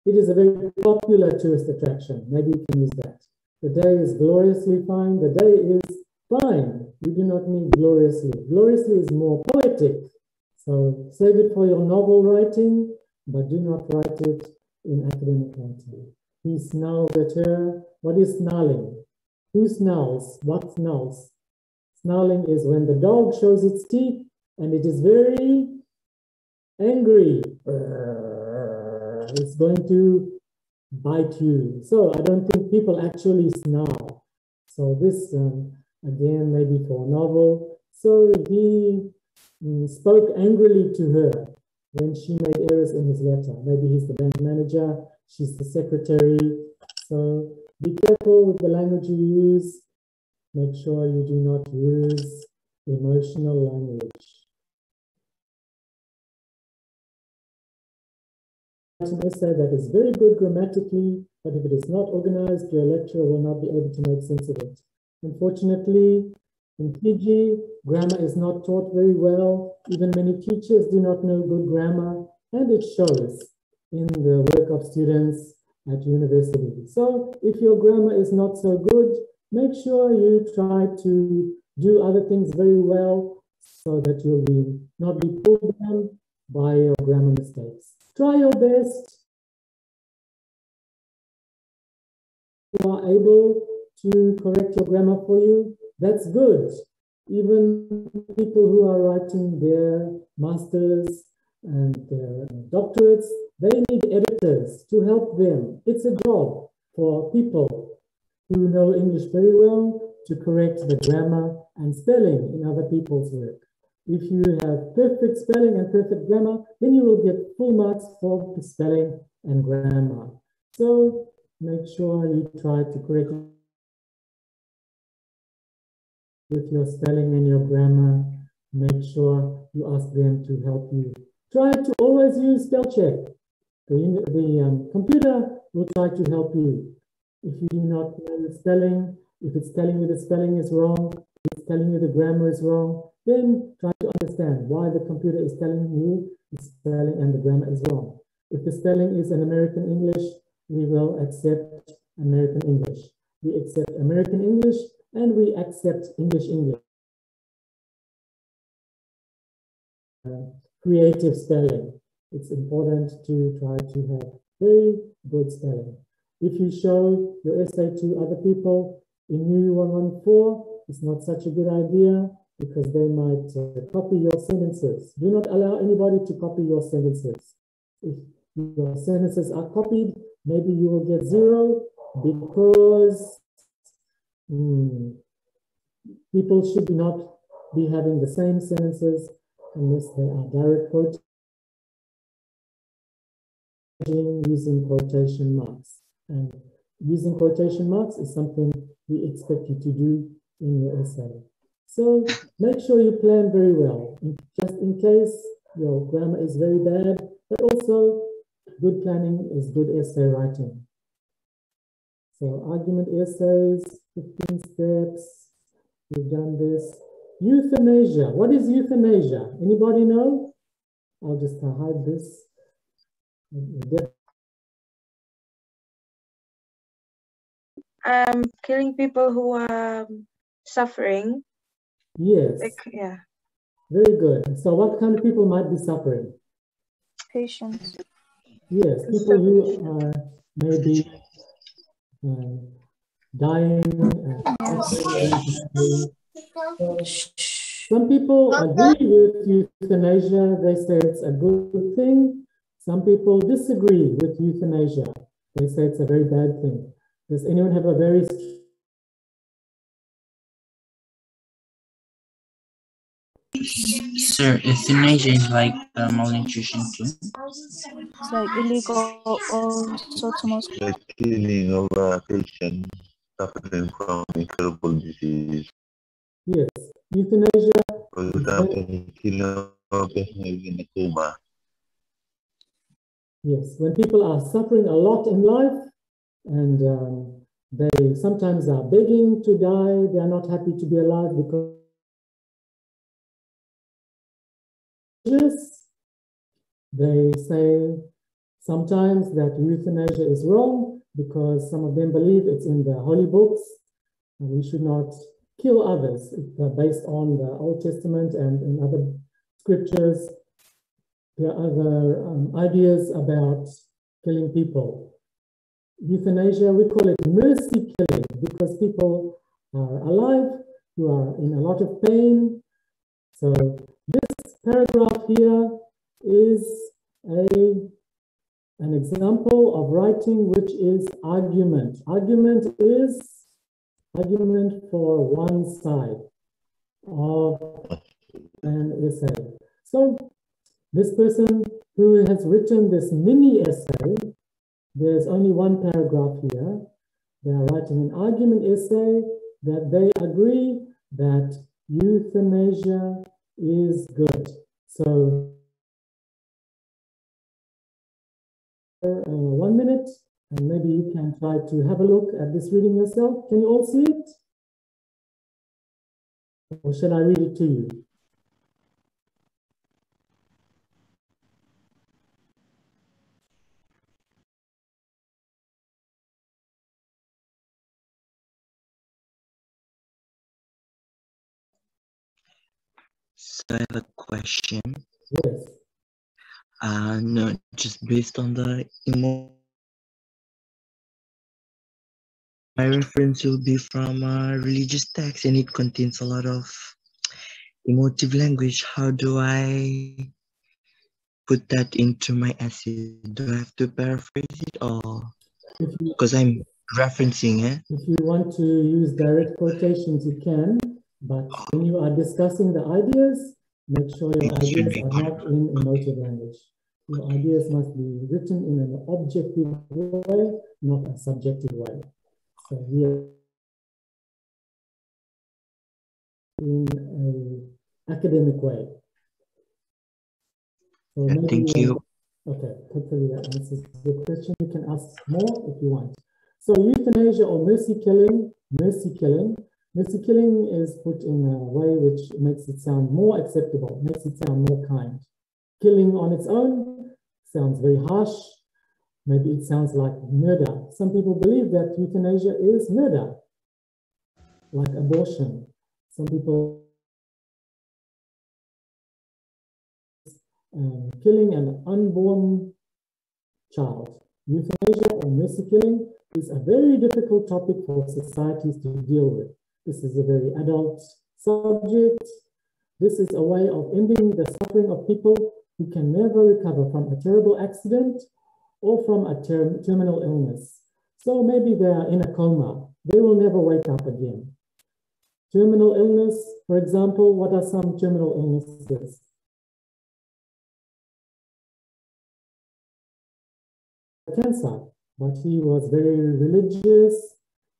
It is a very popular tourist attraction. Maybe you can use that. The day is gloriously fine. The day is fine. We do not need gloriously. Gloriously is more poetic. So save it for your novel writing, but do not write it in academic writing. He snarled at her. What is snarling? Who snarls? What snarls? Snarling is when the dog shows its teeth and it is very angry. It's going to bite you. So I don't think people actually snarl. So this, again, maybe for a novel. So he spoke angrily to her when she made errors in his letter. Maybe he's the bank manager, she's the secretary. So be careful with the language you use. Make sure you do not use emotional language. An essay that is very good grammatically, but if it is not organized, your lecturer will not be able to make sense of it. Unfortunately, in Fiji, grammar is not taught very well. Even many teachers do not know good grammar, and it shows in the work of students at university. So if your grammar is not so good, make sure you try to do other things very well so that you'll not be pulled down by your grammar mistakes. Try your best. You are able to correct your grammar for you. That's good. Even people who are writing their masters and their doctorates, they need editors to help them. It's a job for people who know English very well to correct the grammar and spelling in other people's work. If you have perfect spelling and perfect grammar, then you will get full marks for the spelling and grammar. So make sure you try to correct with your spelling and your grammar. Make sure you ask them to help you. Try to always use spell check. The computer will try to help you. If you do not know the spelling, if it's telling you the spelling is wrong, if it's telling you the grammar is wrong, then try to understand why the computer is telling you the spelling and the grammar is wrong. If the spelling is an American English, we will accept American English. We accept American English and we accept English. Creative spelling. It's important to try to have very good spelling. If you show your essay to other people in New 114, it's not such a good idea because they might copy your sentences. Do not allow anybody to copy your sentences. If your sentences are copied, maybe you will get 0 because people should not be having the same sentences unless they are direct quotes using quotation marks. And using quotation marks is something we expect you to do in your essay. So make sure you plan very well, just in case your grammar is very bad, but also good planning is good essay writing. So argument essays, 15 steps, we've done this. Euthanasia, what is euthanasia? Anybody know? I'll just hide this.
Killing people who are suffering.
Yes.
Yeah.
Very good. So what kind of people might be suffering?
Patients.
Yes, people who are maybe dying. Some people agree with euthanasia. They say it's a good thing. Some people disagree with euthanasia. They say it's a very bad thing. Does anyone have a very
Sir, euthanasia is like malnutrition too.
It's like illegal or sotomos.
The killing of a patient suffering from incurable disease.
Yes, euthanasia.
For example, killing of a patient in a coma.
Yes, when people are suffering a lot in life and they sometimes are begging to die, they are not happy to be alive because they say sometimes that euthanasia is wrong because some of them believe it's in the holy books and we should not kill others based on the Old Testament and in other scriptures. There are other ideas about killing people. Euthanasia, we call it mercy killing because people are alive who are in a lot of pain. So this paragraph here is an example of writing which is argument. Argument is argument for one side of an essay. So this person who has written this mini essay, there's only one paragraph here. They are writing an argument essay that they agree that euthanasia is good. So 1 minute, and maybe you can try to have a look at this reading yourself. Can you all see it? Or shall I read it to you?
So I have a question.
Yes.
No, just based on the my reference will be from a religious text, and it contains a lot of Emotive language, how do I put that into my essay? Do I have to paraphrase it or because I'm referencing it?
If you want to use direct quotations, you can, but when you are discussing the ideas, make sure your ideas are not in emotive language. Your ideas must be written in an objective way, not a subjective way. So here, in an academic way. So
Thank you.
Okay, hopefully that answers the question. You can ask more if you want. So euthanasia or mercy killing is put in a way which makes it sound more acceptable, makes it sound more kind. Killing on its own sounds very harsh. Maybe it sounds like murder. Some people believe that euthanasia is murder, like abortion. Some people killing an unborn child. Euthanasia or mercy killing is a very difficult topic for societies to deal with. This is a very adult subject. This is a way of ending the suffering of people who can never recover from a terrible accident or from a terminal illness. So maybe they are in a coma. They will never wake up again. Terminal illness, for example, what are some terminal illnesses? Cancer, but he was very religious,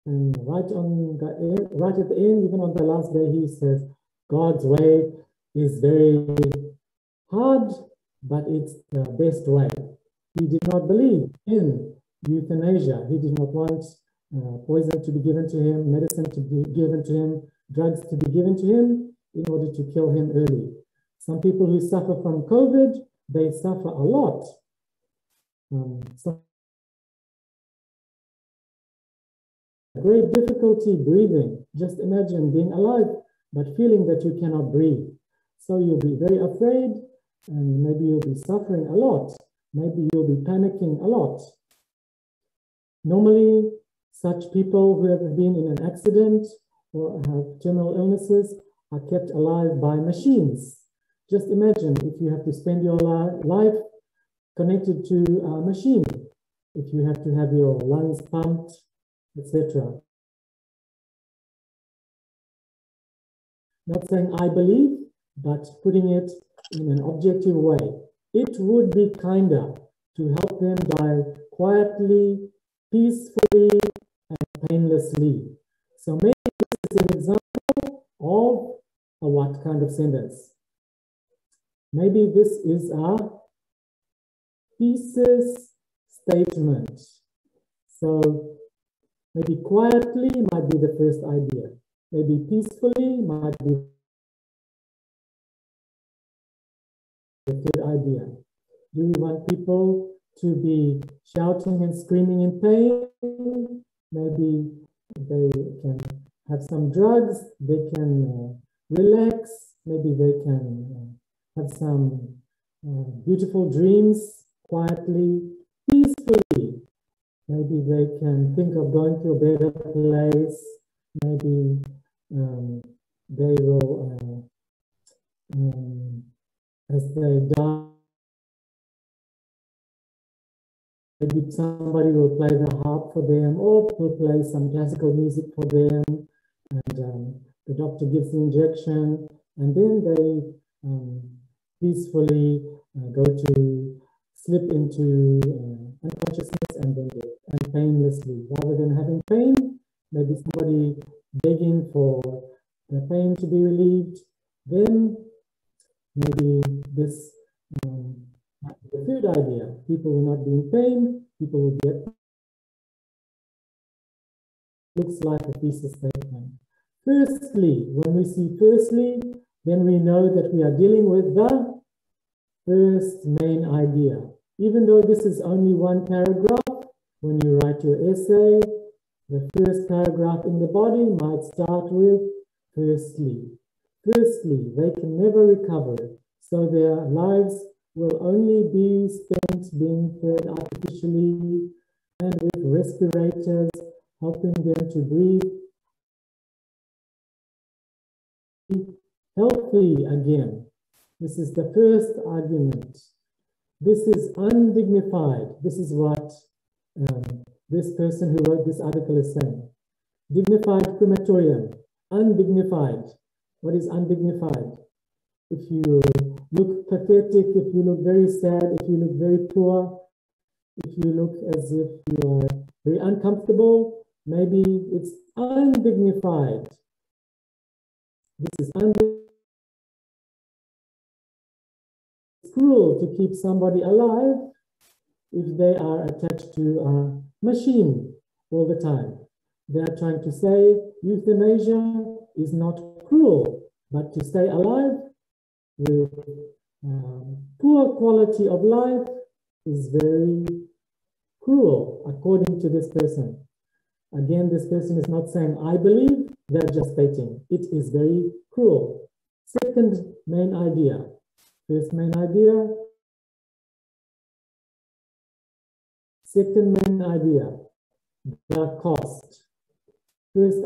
and right at the end, even on the last day, he says, God's way is very hard, but it's the best way. He did not believe in euthanasia. He did not want poison to be given to him, medicine to be given to him, drugs to be given to him in order to kill him early. Some people who suffer from COVID, they suffer a lot. Great difficulty breathing. Just imagine being alive, but feeling that you cannot breathe. So you'll be very afraid, and maybe you'll be suffering a lot. Maybe you'll be panicking a lot. Normally, such people who have been in an accident or have terminal illnesses are kept alive by machines. Just imagine if you have to spend your life connected to a machine, if you have to have your lungs pumped, etc. Not saying I believe, but putting it in an objective way. It would be kinder to help them die quietly, peacefully, and painlessly. So maybe this is an example of a what kind of sentence? Maybe this is a thesis statement. So maybe quietly might be the first idea. Maybe peacefully might be the third idea. Do we want people to be shouting and screaming in pain? Maybe they can have some drugs, they can relax, maybe they can have some beautiful dreams quietly, peacefully. Maybe they can think of going to a better place. Maybe they will, as they die, maybe somebody will play the harp for them or will play some classical music for them, and the doctor gives the injection, and then they peacefully go to slip into unconsciousness and then death, and painlessly. Rather than having pain, maybe somebody begging for the pain to be relieved, then maybe this the third idea, people will not be in pain, people will get, looks like a thesis statement. Firstly, when we see firstly, then we know that we are dealing with the first main idea. Even though this is only one paragraph, when you write your essay, the first paragraph in the body might start with firstly. Firstly, they can never recover, so their lives will only be spent being fed artificially and with respirators helping them to breathe healthy again. This is the first argument. This is undignified. This is what this person who wrote this article is saying. Dignified crematorium, undignified. What is undignified? If you look pathetic, if you look very sad, if you look very poor, if you look as if you are very uncomfortable, maybe it's undignified. This is It's cruel to keep somebody alive if they are attached to a machine all the time. They are trying to say euthanasia is not cruel, but to stay alive with poor quality of life is very cruel, according to this person. Again, this person is not saying, I believe, they're just stating, it is very cruel. Second main idea. First main idea. Second main idea, the cost. First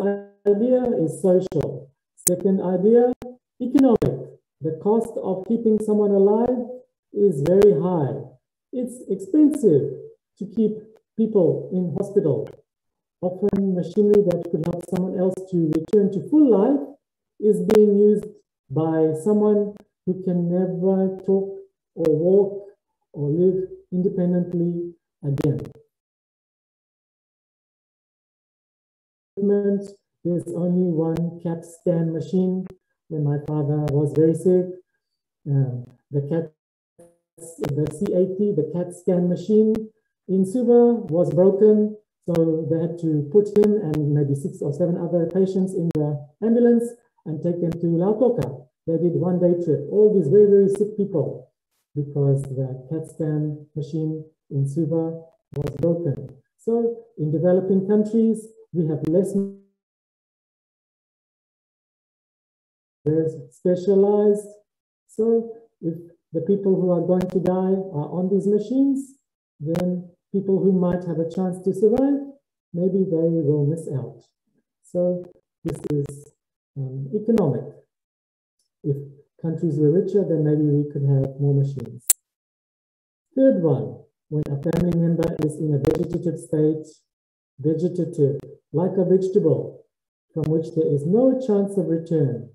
idea is social. Second idea, economic. The cost of keeping someone alive is very high. It's expensive to keep people in hospital. Often machinery that could help someone else to return to full life is being used by someone who can never talk or walk or live independently again. There's only one CAT scan machine. When my father was very sick, the C80, the CAT scan machine in Suva was broken. So they had to put him and maybe 6 or 7 other patients in the ambulance and take them to Lautoka. They did one-day trip, all these very, very sick people, because the CAT scan machine in Suva was broken. So in developing countries, we have less specialized. So if the people who are going to die are on these machines, then people who might have a chance to survive, maybe they will miss out. So this is economic. If countries were richer, then maybe we could have more machines. Third one, when a family member is in a vegetative state, vegetative, like a vegetable, from which there is no chance of return,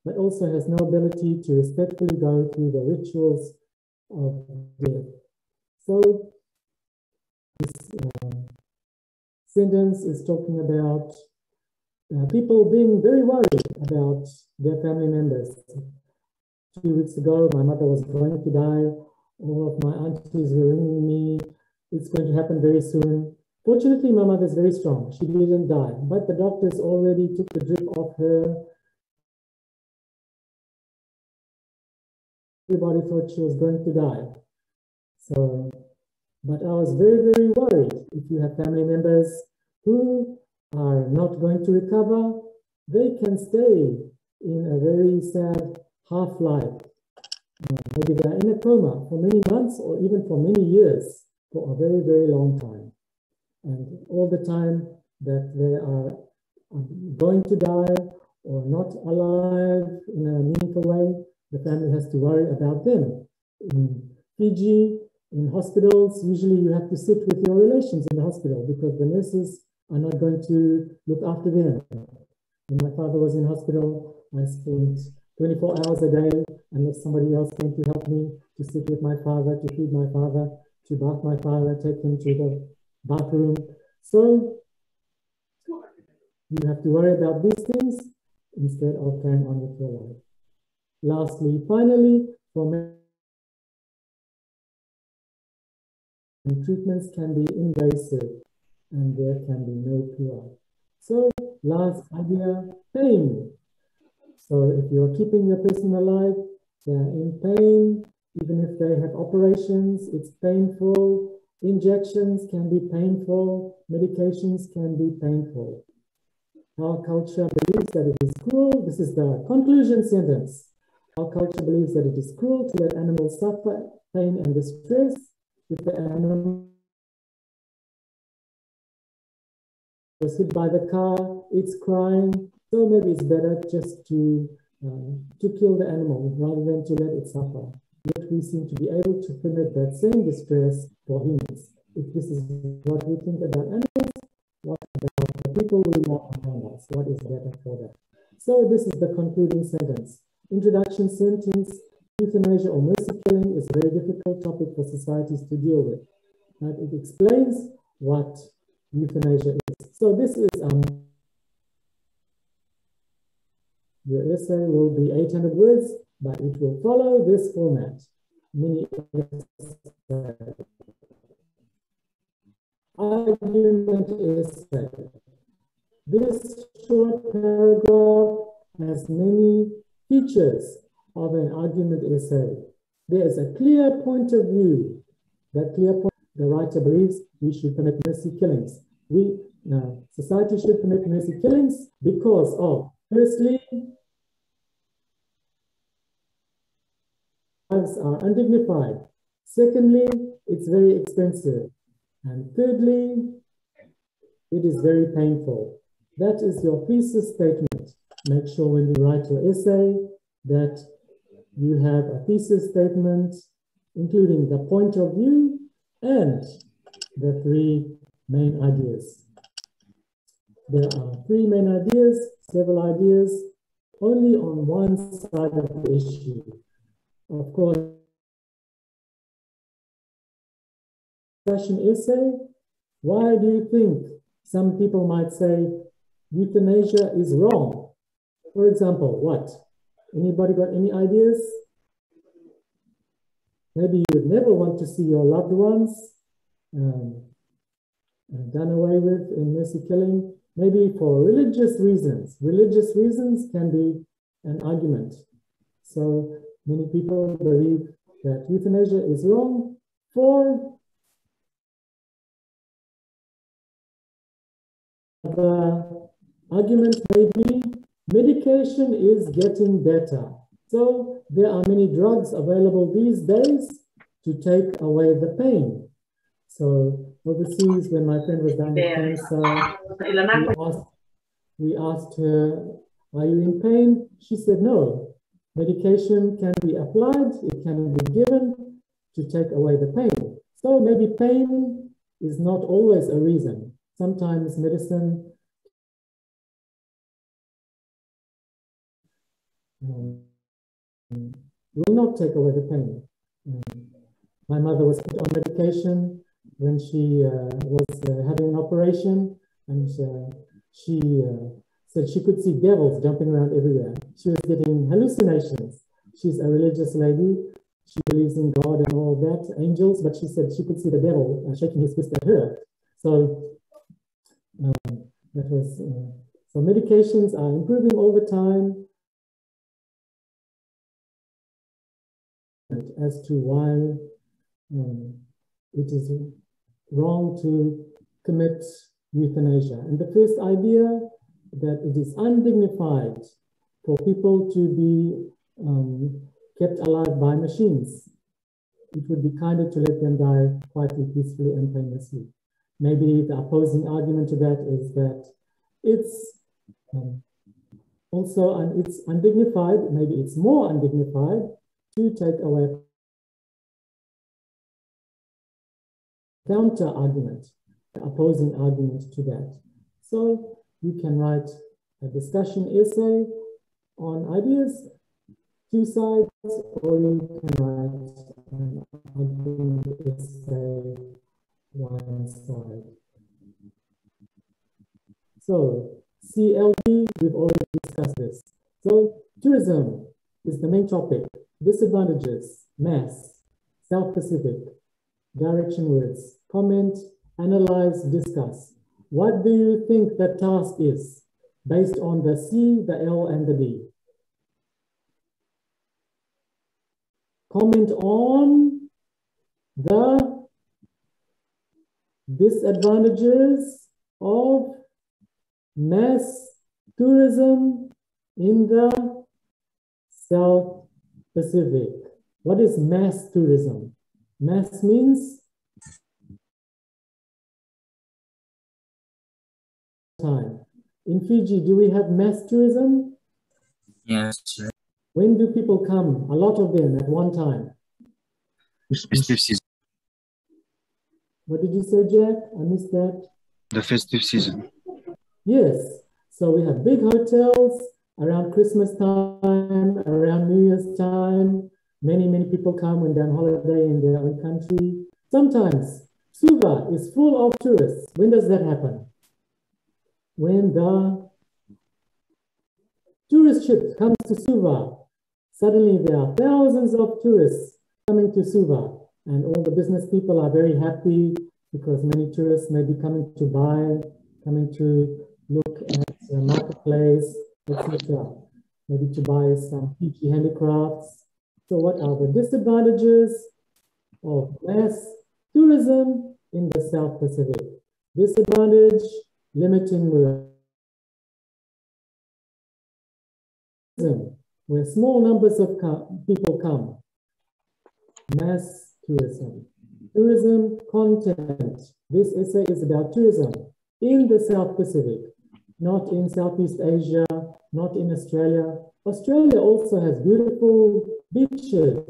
but also has no ability to respectfully go through the rituals of death. So this sentence is talking about people being very worried about their family members. 2 weeks ago, my mother was going to die. All of my aunties were ringing me. It's going to happen very soon. Fortunately, my mother is very strong. She didn't die, but the doctors already took the drip off her. Everybody thought she was going to die. So, but I was very, very worried. If you have family members who are not going to recover, they can stay in a very sad half-life. Maybe they are in a coma for many months or even for many years, for a very, very long time. And all the time that they are going to die or not alive in a meaningful way, the family has to worry about them. In Fiji, in hospitals, usually you have to sit with your relations in the hospital because the nurses are not going to look after them. When my father was in hospital, I spent 24 hours a day unless somebody else came to help me, to sit with my father, to feed my father, to bath my father, take him to the bathroom. So you have to worry about these things instead of carrying on with your life. Lastly, finally, for treatments can be invasive and there can be no cure. So last idea, pain. So if you're keeping the person alive, they're in pain, even if they have operations, it's painful. Injections can be painful, medications can be painful. Our culture believes that it is cruel. This is the conclusion sentence. Our culture believes that it is cruel to let animals suffer pain and distress if the animal was hit by the car, it's crying, so maybe it's better just to kill the animal rather than to let it suffer. Yet we seem to be able to permit that same distress for humans. If this is what we think about animals, what about the people we love around us? What is better for them? So this is the concluding sentence. Introduction sentence: euthanasia or mercy killing is a very difficult topic for societies to deal with. But it explains what euthanasia is. So this is your essay will be 800 words, but it will follow this format. Mini essay. Argument essay. This short paragraph has many features of an argument essay. There is a clear point of view. That clear point, the writer believes we should permit mercy killings. Society should permit mercy killings because of, firstly, lives are undignified. Secondly, it's very expensive. And thirdly, it is very painful. That is your thesis statement. Make sure when you write your essay that you have a thesis statement including the point of view and the three main ideas. There are three main ideas, several ideas, only on one side of the issue. Of course, discussion essay, why do you think some people might say euthanasia is wrong? For example, what? Anybody got any ideas? Maybe you would never want to see your loved ones done away with in mercy killing. Maybe for religious reasons. Religious reasons can be an argument. So many people believe that euthanasia is wrong for the argument may be medication is getting better. So there are many drugs available these days to take away the pain. So overseas, when my friend was dying with cancer, we asked her, are you in pain? She said, no. Medication can be applied, it can be given to take away the pain. So maybe pain is not always a reason. Sometimes medicine will not take away the pain. My mother was put on medication when she was having an operation, and she said she could see devils jumping around everywhere. She was getting hallucinations. She's a religious lady. She believes in God and all that, angels, but she said she could see the devil shaking his fist at her. So that was, so medications are improving all the time. As to why it is wrong to commit euthanasia. And the first idea that it is undignified for people to be kept alive by machines. It would be kinder to let them die quietly, peacefully, and painlessly. Maybe the opposing argument to that is that it's also it's undignified, maybe it's more undignified to take away counter argument, the opposing argument to that. So you can write a discussion essay on ideas, two sides, or you can write an argument essay, one side. So CLD, we've already discussed this. So tourism is the main topic. Disadvantages, mass, self-specific, direction words, comment, analyze, discuss. What do you think the task is based on the C, the L, and the D? Comment on the disadvantages of mass tourism in the South Pacific. What is mass tourism? Mass means time. In Fiji, do we have mass tourism?
Yes, sir.
When do people come? A lot of them at one time.
Festive season.
What did you say, Jack? I missed that.
The festive season.
Yes. So we have big hotels around Christmas time, around New Year's time. Many, many people come when they're on holiday in their own country. Sometimes Suva is full of tourists. When does that happen? When the tourist ship comes to Suva, suddenly there are thousands of tourists coming to Suva, and all the business people are very happy because many tourists may be coming to buy, coming to look at the marketplace, etc. Maybe to buy some Fiji handicrafts. So what are the disadvantages of mass tourism in the South Pacific? Disadvantage, limiting tourism, where small numbers of people come. Mass tourism. Tourism content. This essay is about tourism in the South Pacific, not in Southeast Asia, not in Australia. Australia also has beautiful beaches.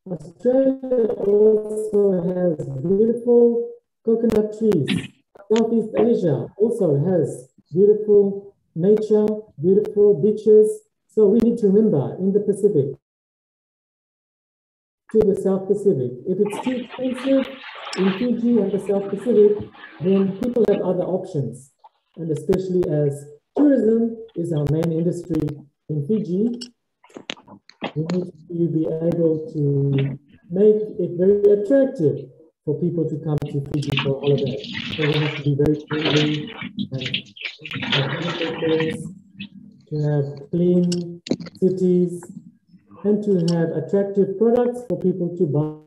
Australia also has beautiful coconut trees. Southeast Asia also has beautiful nature, beautiful beaches. So we need to remember in the Pacific, to the South Pacific, if it's too expensive in Fiji and the South Pacific, then people have other options. And especially as tourism is our main industry in Fiji, we need to be able to make it very attractive for people to come to Fiji for holiday. So we have to be very friendly and have beautiful things, to have clean cities, and to have attractive products for people to buy.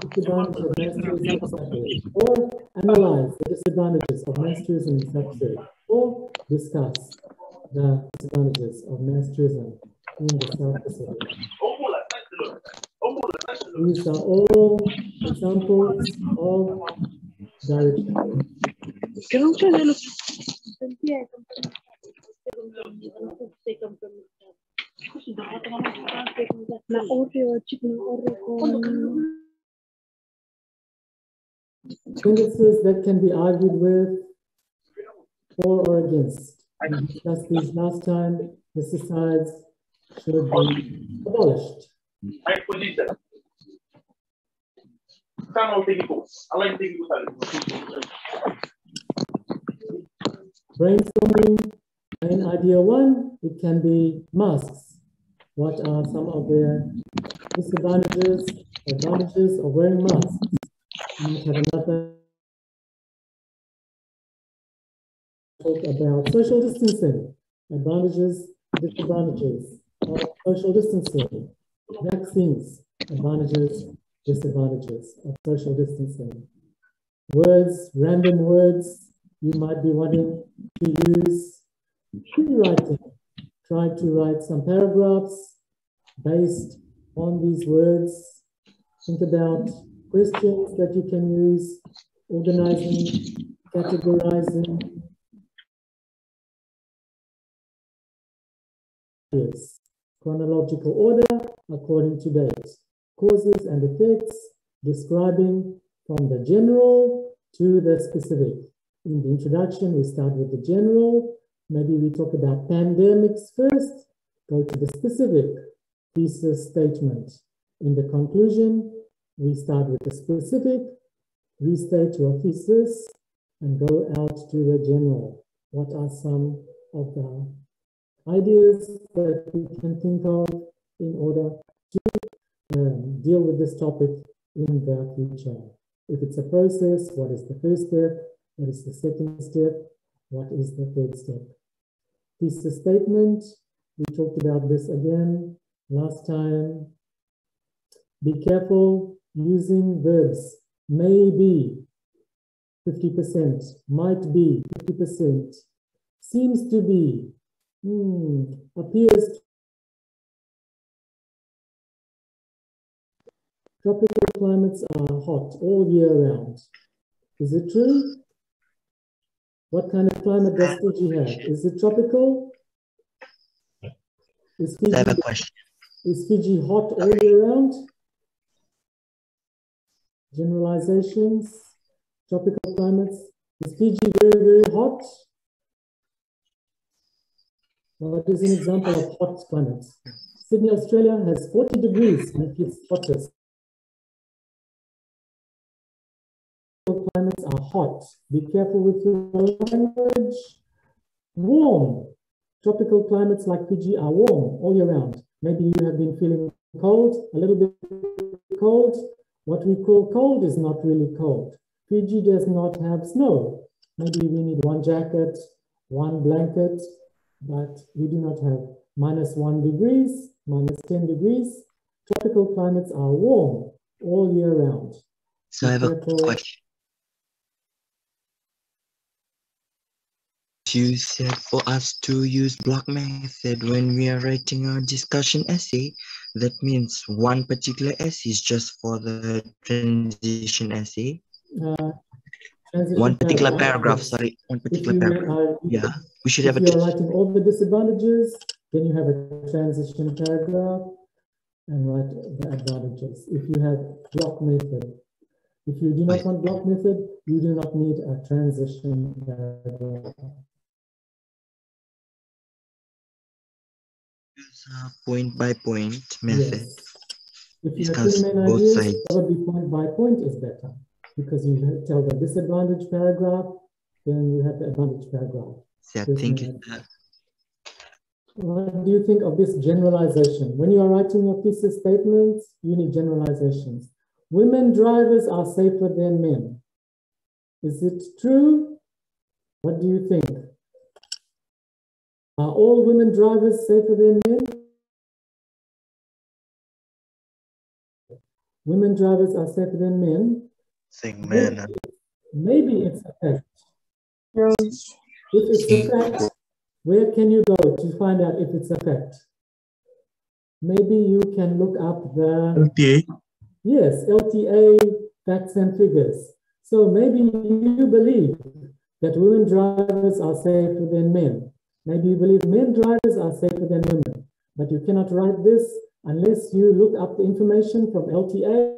Disadvantages of mass tourism, or analyze the disadvantages of mass tourism in South Pacific, or discuss the disadvantages of mass tourism in the South Pacific. These are all examples of direction. Sentences that can be argued with, for or against. We discussed these last time. Pesticides should be abolished. Brainstorming, main idea one, it can be masks. What are some of the disadvantages, advantages of wearing masks? We might have another talk about social distancing, advantages, disadvantages of social distancing, vaccines, advantages, disadvantages of social distancing. Words, random words you might be wanting to use. Rewriting. Try to write some paragraphs based on these words. Think about questions that you can use, organizing, categorizing. Yes. Chronological order according to date. Causes and effects, describing from the general to the specific. In the introduction, we start with the general. Maybe we talk about pandemics first, go to the specific thesis statement. In the conclusion, we start with the specific, restate your thesis, and go out to the general. What are some of the ideas that we can think of in order to deal with this topic in the future? If it's a process, what is the first step? What is the second step? What is the third step? Thesis statement, we talked about this again last time. Be careful using verbs. May be 50%, might be 50%, seems to be, appears Tropical climates are hot all year round. Is it true? What kind of climate does Fiji have? Is it tropical? Is
I have a question.
Is Fiji hot all year round? Generalizations, tropical climates. Is Fiji very, very hot? What is an example of hot climates? Sydney, Australia has 40 degrees when it's hottest. Climates are hot. Be careful with your language. Warm. Tropical climates like Fiji are warm all year round. Maybe you have been feeling cold, a little bit cold. What we call cold is not really cold. Fiji does not have snow. Maybe we need one jacket, one blanket, but we do not have -1 degrees, -10 degrees. Tropical climates are warm all year round.
So I have a question. You said for us to use block method when we are writing a discussion essay. That means one particular essay is just for the transition essay. One particular paragraph,
yes.
sorry, one particular paragraph. Yeah, we should have a.
If you are writing all the disadvantages, then you have a transition paragraph and write the advantages. If you have block method, if you do not want block method, you do not need a transition paragraph.
Use a point by point method.
Yes. If you
Discuss
have two main
both
ideas,
sides.
probably point by point is better because you tell the disadvantage paragraph, then you have the advantage paragraph.
Yeah, thank you.
What do you think of this generalization? When you are writing your thesis statements, you need generalizations. Women drivers are safer than men. Is it true? What do you think? Are all women drivers safer than men? Women drivers are safer than men.
Saying men.
Maybe it's a fact.
Yes.
If it's a fact, where can you go to find out if it's a fact? Maybe you can look up the
LTA.
Yes, LTA, facts and figures. So maybe you believe that women drivers are safer than men. Maybe you believe men drivers are safer than women. But you cannot write this unless you look up the information from LTA.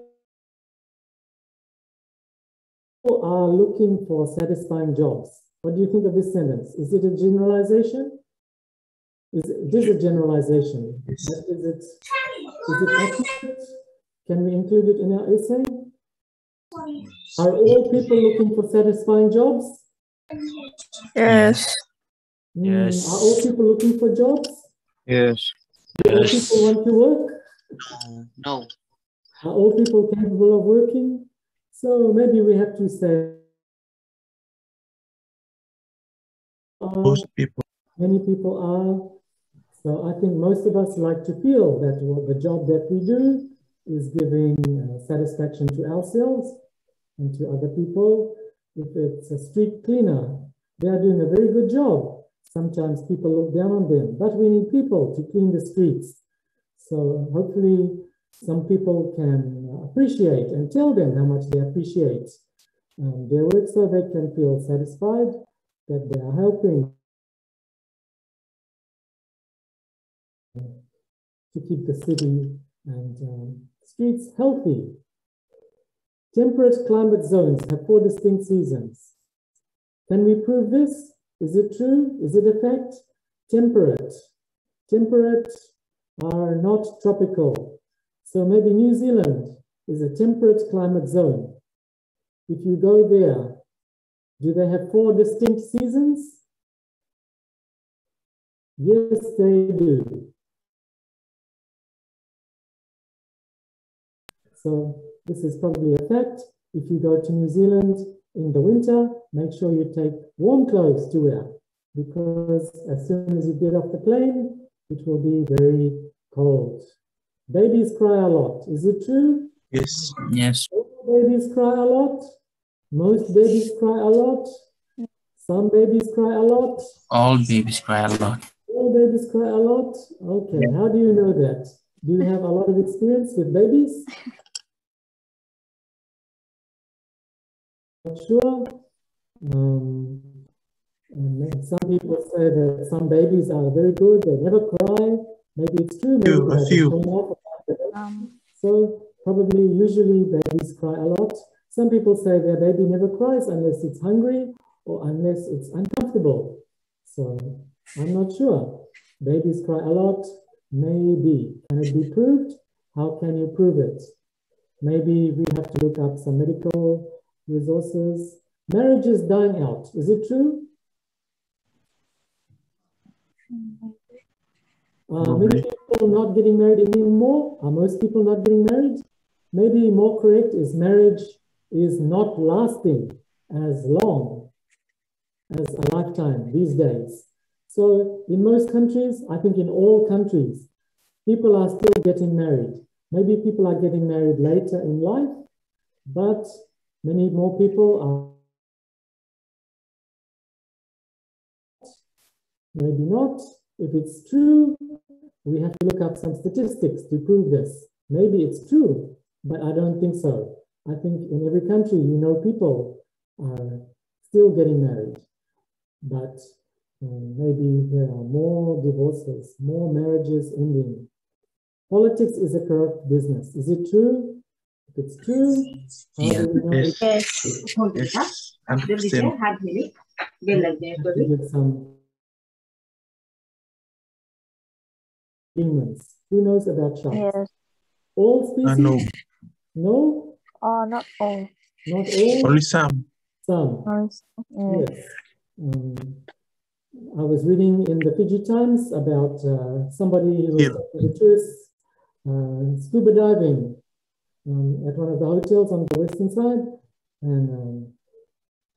People are looking for satisfying jobs. What do you think of this sentence? Is it a generalization? It is a generalization. But is it accurate? Can we include it in our essay? Are all people looking for satisfying jobs?
Yes.
Yes.
Are all people looking for jobs?
Yes.
Do all people want to work?
No.
Are all people capable of working? So maybe we have to say
Most people.
many people are. So I think most of us like to feel that the job that we do is giving satisfaction to ourselves and to other people. If it's a street cleaner, they are doing a very good job. Sometimes people look down on them, but we need people to clean the streets. So hopefully some people can appreciate and tell them how much they appreciate their work so they can feel satisfied that they are helping to keep the city and streets healthy. Temperate climate zones have 4 distinct seasons. Can we prove this? Is it true? Is it a fact? Temperate. Temperate are not tropical. So maybe New Zealand is a temperate climate zone. If you go there, do they have 4 distinct seasons? Yes, they do. So this is probably a fact. If you go to New Zealand in the winter, make sure you take warm clothes to wear, because as soon as you get off the plane, it will be very cold. Babies cry a lot. Is it true?
Yes. Yes.
All babies cry a lot. Most babies cry a lot. Some babies cry a lot.
All babies cry a lot.
All babies cry a lot. Okay, how do you know that? Do you have a lot of experience with babies? not sure. And some people say that some babies are very good, they never cry. Maybe it's true, maybe
A few.
So probably usually babies cry a lot. Some people say their baby never cries unless it's hungry or unless it's uncomfortable. So I'm not sure. Babies cry a lot, maybe. Can it be proved? How can you prove it? Maybe we have to look up some medical resources. Marriage is dying out. Is it true? Many people not getting married anymore. Are most people not getting married? Maybe more correct is marriage is not lasting as long as a lifetime these days. So in most countries, I think in all countries, people are still getting married. Maybe people are getting married later in life, but many more people are. Maybe not. If it's true, we have to look up some statistics to prove this. Maybe it's true, but I don't think so. I think in every country, people are still getting married, but maybe there are more divorces, more marriages ending. Politics is a corrupt business. Is it true? If it's true, how do we know
Yes.
Yes.
100%.
give some humans? Who knows about sharks?
Yes.
All species?
No,
No?
Not all.
Not all?
only some.
Some.
Yes.
Yes. I was reading in the Fiji Times about somebody who was taking the tourists scuba diving at one of the hotels on the western side, and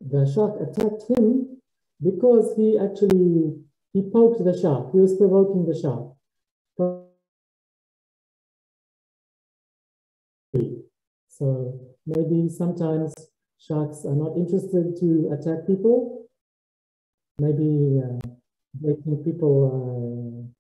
the shark attacked him because he poked the shark. He was provoking the shark. So maybe sometimes sharks are not interested to attack people. Maybe making people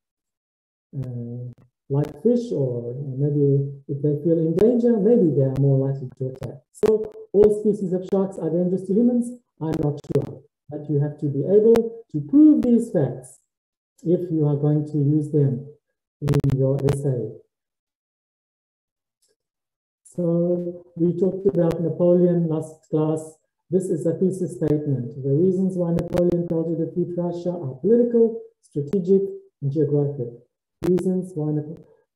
like fish, or maybe if they feel in danger, maybe they are more likely to attack. So all species of sharks are dangerous to humans? I'm not sure. But you have to be able to prove these facts if you are going to use them in your essay. So we talked about Napoleon last class. This is a thesis statement. The reasons why Napoleon failed to defeat Russia are political, strategic, and geographic. Reasons why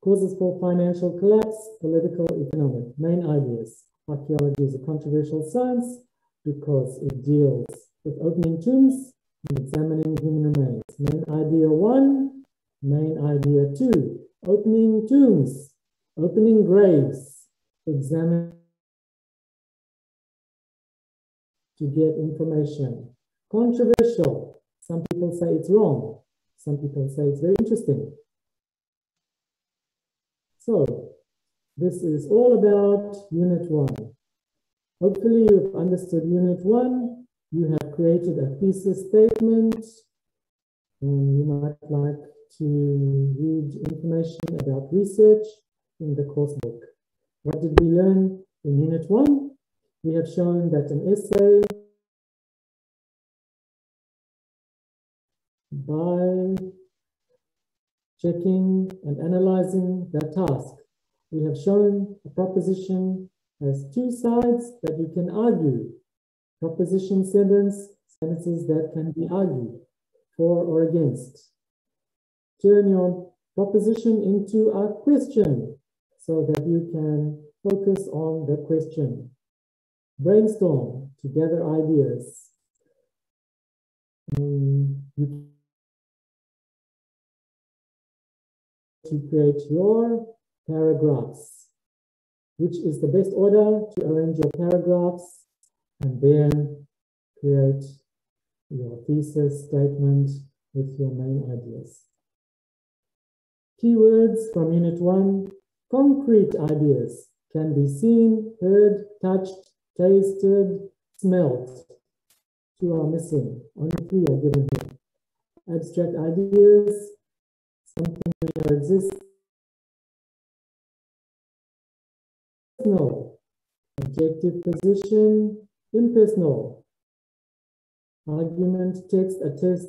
causes for financial collapse, political, economic. Main ideas. Archaeology is a controversial science because it deals with opening tombs and examining human remains. Main idea 1, main idea 2. Opening tombs, opening graves. Examine to get information. Controversial. Some people say it's wrong. Some people say it's very interesting. So this is all about Unit 1. Hopefully you've understood Unit 1. You have created a thesis statement. You might like to read information about research in the course book. What did we learn in Unit 1? We have shown that an essay by checking and analyzing the task. We have shown a proposition has 2 sides that you can argue. Proposition sentences that can be argued for or against. Turn your proposition into a question so that you can focus on the question. Brainstorm to gather ideas. To create your paragraphs, which is the best order to arrange your paragraphs, and then create your thesis statement with your main ideas. Keywords from Unit 1. Concrete ideas can be seen, heard, touched, tasted, smelt. 2 are missing. Only 3 are given here. Abstract ideas, something may exist. Personal, objective position, Impersonal. Argument text, a text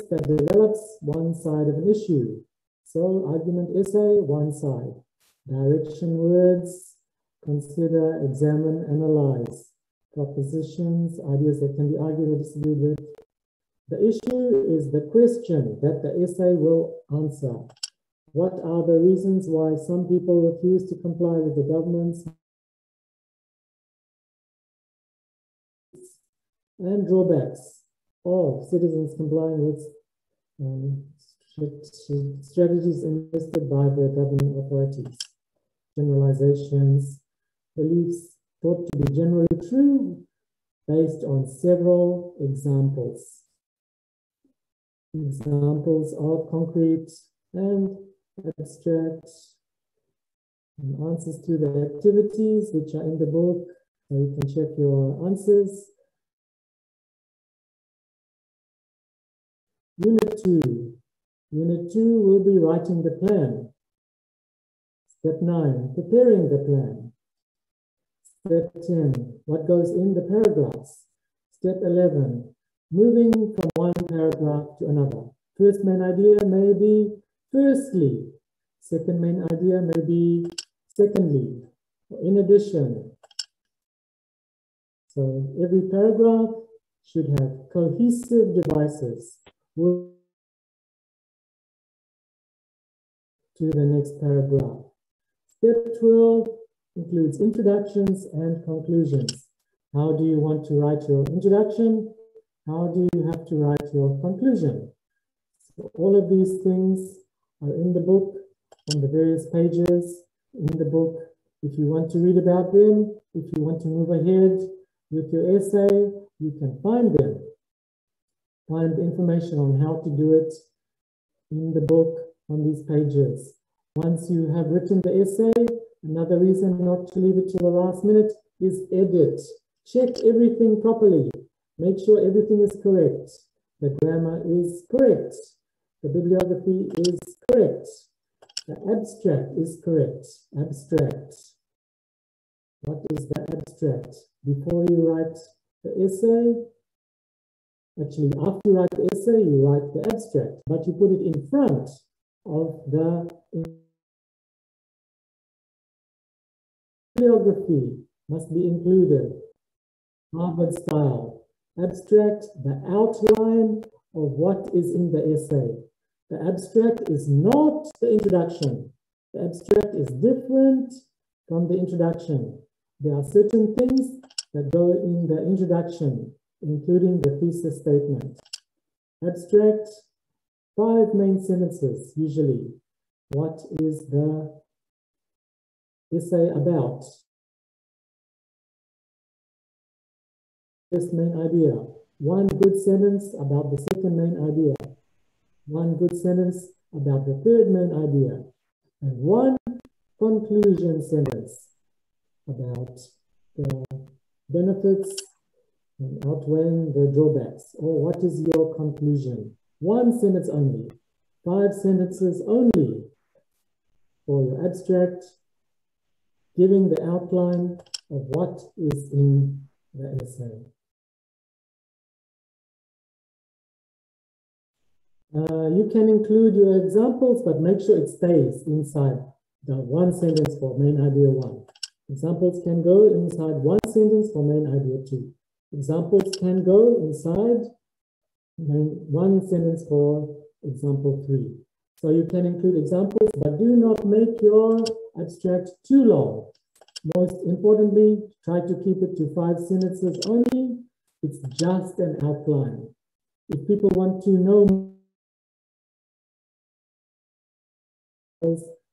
that develops one side of an issue. So argument essay, one side. Direction words, consider, examine, analyze. Propositions, ideas that can be argued or disagreed with. The issue is the question that the essay will answer. What are the reasons why some people refuse to comply with the government's and drawbacks of citizens complying with strategies enlisted by the governing authorities? Generalizations, beliefs thought to be generally true based on several examples. Examples of concrete and abstract, and answers to the activities which are in the book, so you can check your answers. Unit 2. Unit 2 will be writing the plan. Step 9, preparing the plan. Step 10, what goes in the paragraphs. Step 11, moving from one paragraph to another. First main idea may be firstly. Second main idea may be secondly. In addition. So every paragraph should have cohesive devices to the next paragraph. Step 12 includes introductions and conclusions. How do you want to write your introduction? How do you have to write your conclusion? So all of these things are in the book, on the various pages in the book. If you want to read about them, if you want to move ahead with your essay, you can find them. Find information on how to do it in the book on these pages. Once you have written the essay, another reason not to leave it to the last minute is edit. Check everything properly. Make sure everything is correct. The grammar is correct. The bibliography is correct. The abstract is correct. Abstract. What is the abstract? Before you write the essay, actually, after you write the essay, you write the abstract, but you put it in front of the bibliography must be included. Harvard style. Abstract, the outline of what is in the essay. The abstract is not the introduction. The abstract is different from the introduction. There are certain things that go in the introduction, including the thesis statement. Abstract, 5 main sentences usually. What is the essay about? First main idea. One good sentence about the second main idea. One good sentence about the third main idea. And one conclusion sentence about the benefits and outweighing the drawbacks. Or what is your conclusion? One sentence only. 5 sentences only for your abstract, giving the outline of what is in the essay. You can include your examples, but make sure it stays inside the one sentence for main idea 1. Examples can go inside one sentence for main idea 2. Examples can go inside one sentence for example 3. So you can include examples, but do not make your abstract too long. Most importantly, try to keep it to 5 sentences only. It's just an outline. If people want to know,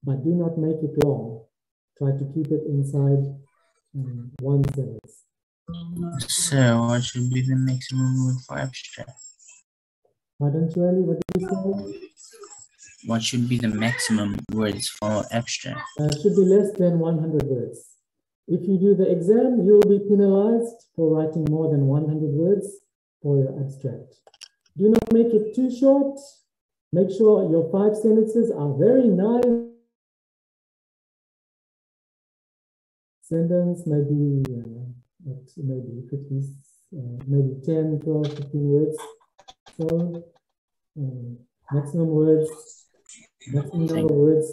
but do not make it long. Try to keep it inside one sentence.
So what should be the maximum word for abstract?
Pardon, Charlie, what did you say?
What should be the maximum words for abstract?
Should be less than 100 words. If you do the exam, you will be penalized for writing more than 100 words for your abstract. Do not make it too short. Make sure your 5 sentences are very nice. Sentence maybe at maybe 50, maybe 10, 12, 15 words. So maximum number of words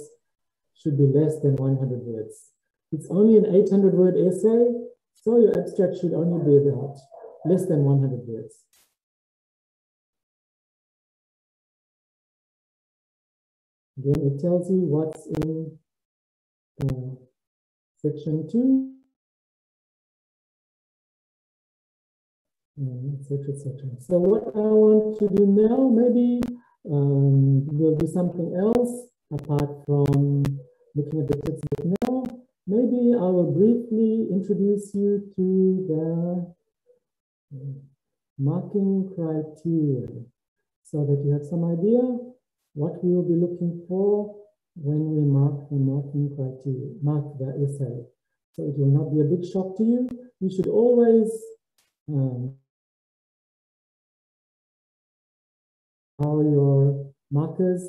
should be less than 100 words. It's only an 800-word essay, so your abstract should only be about less than 100 words. Again, it tells you what's in section 2. Etc. So what I want to do now, maybe we'll do something else apart from looking at the textbook now. Maybe I will briefly introduce you to the marking criteria so that you have some idea what we will be looking for when we mark the marking criteria, mark the essay. So it will not be a big shock to you. You should always how your markers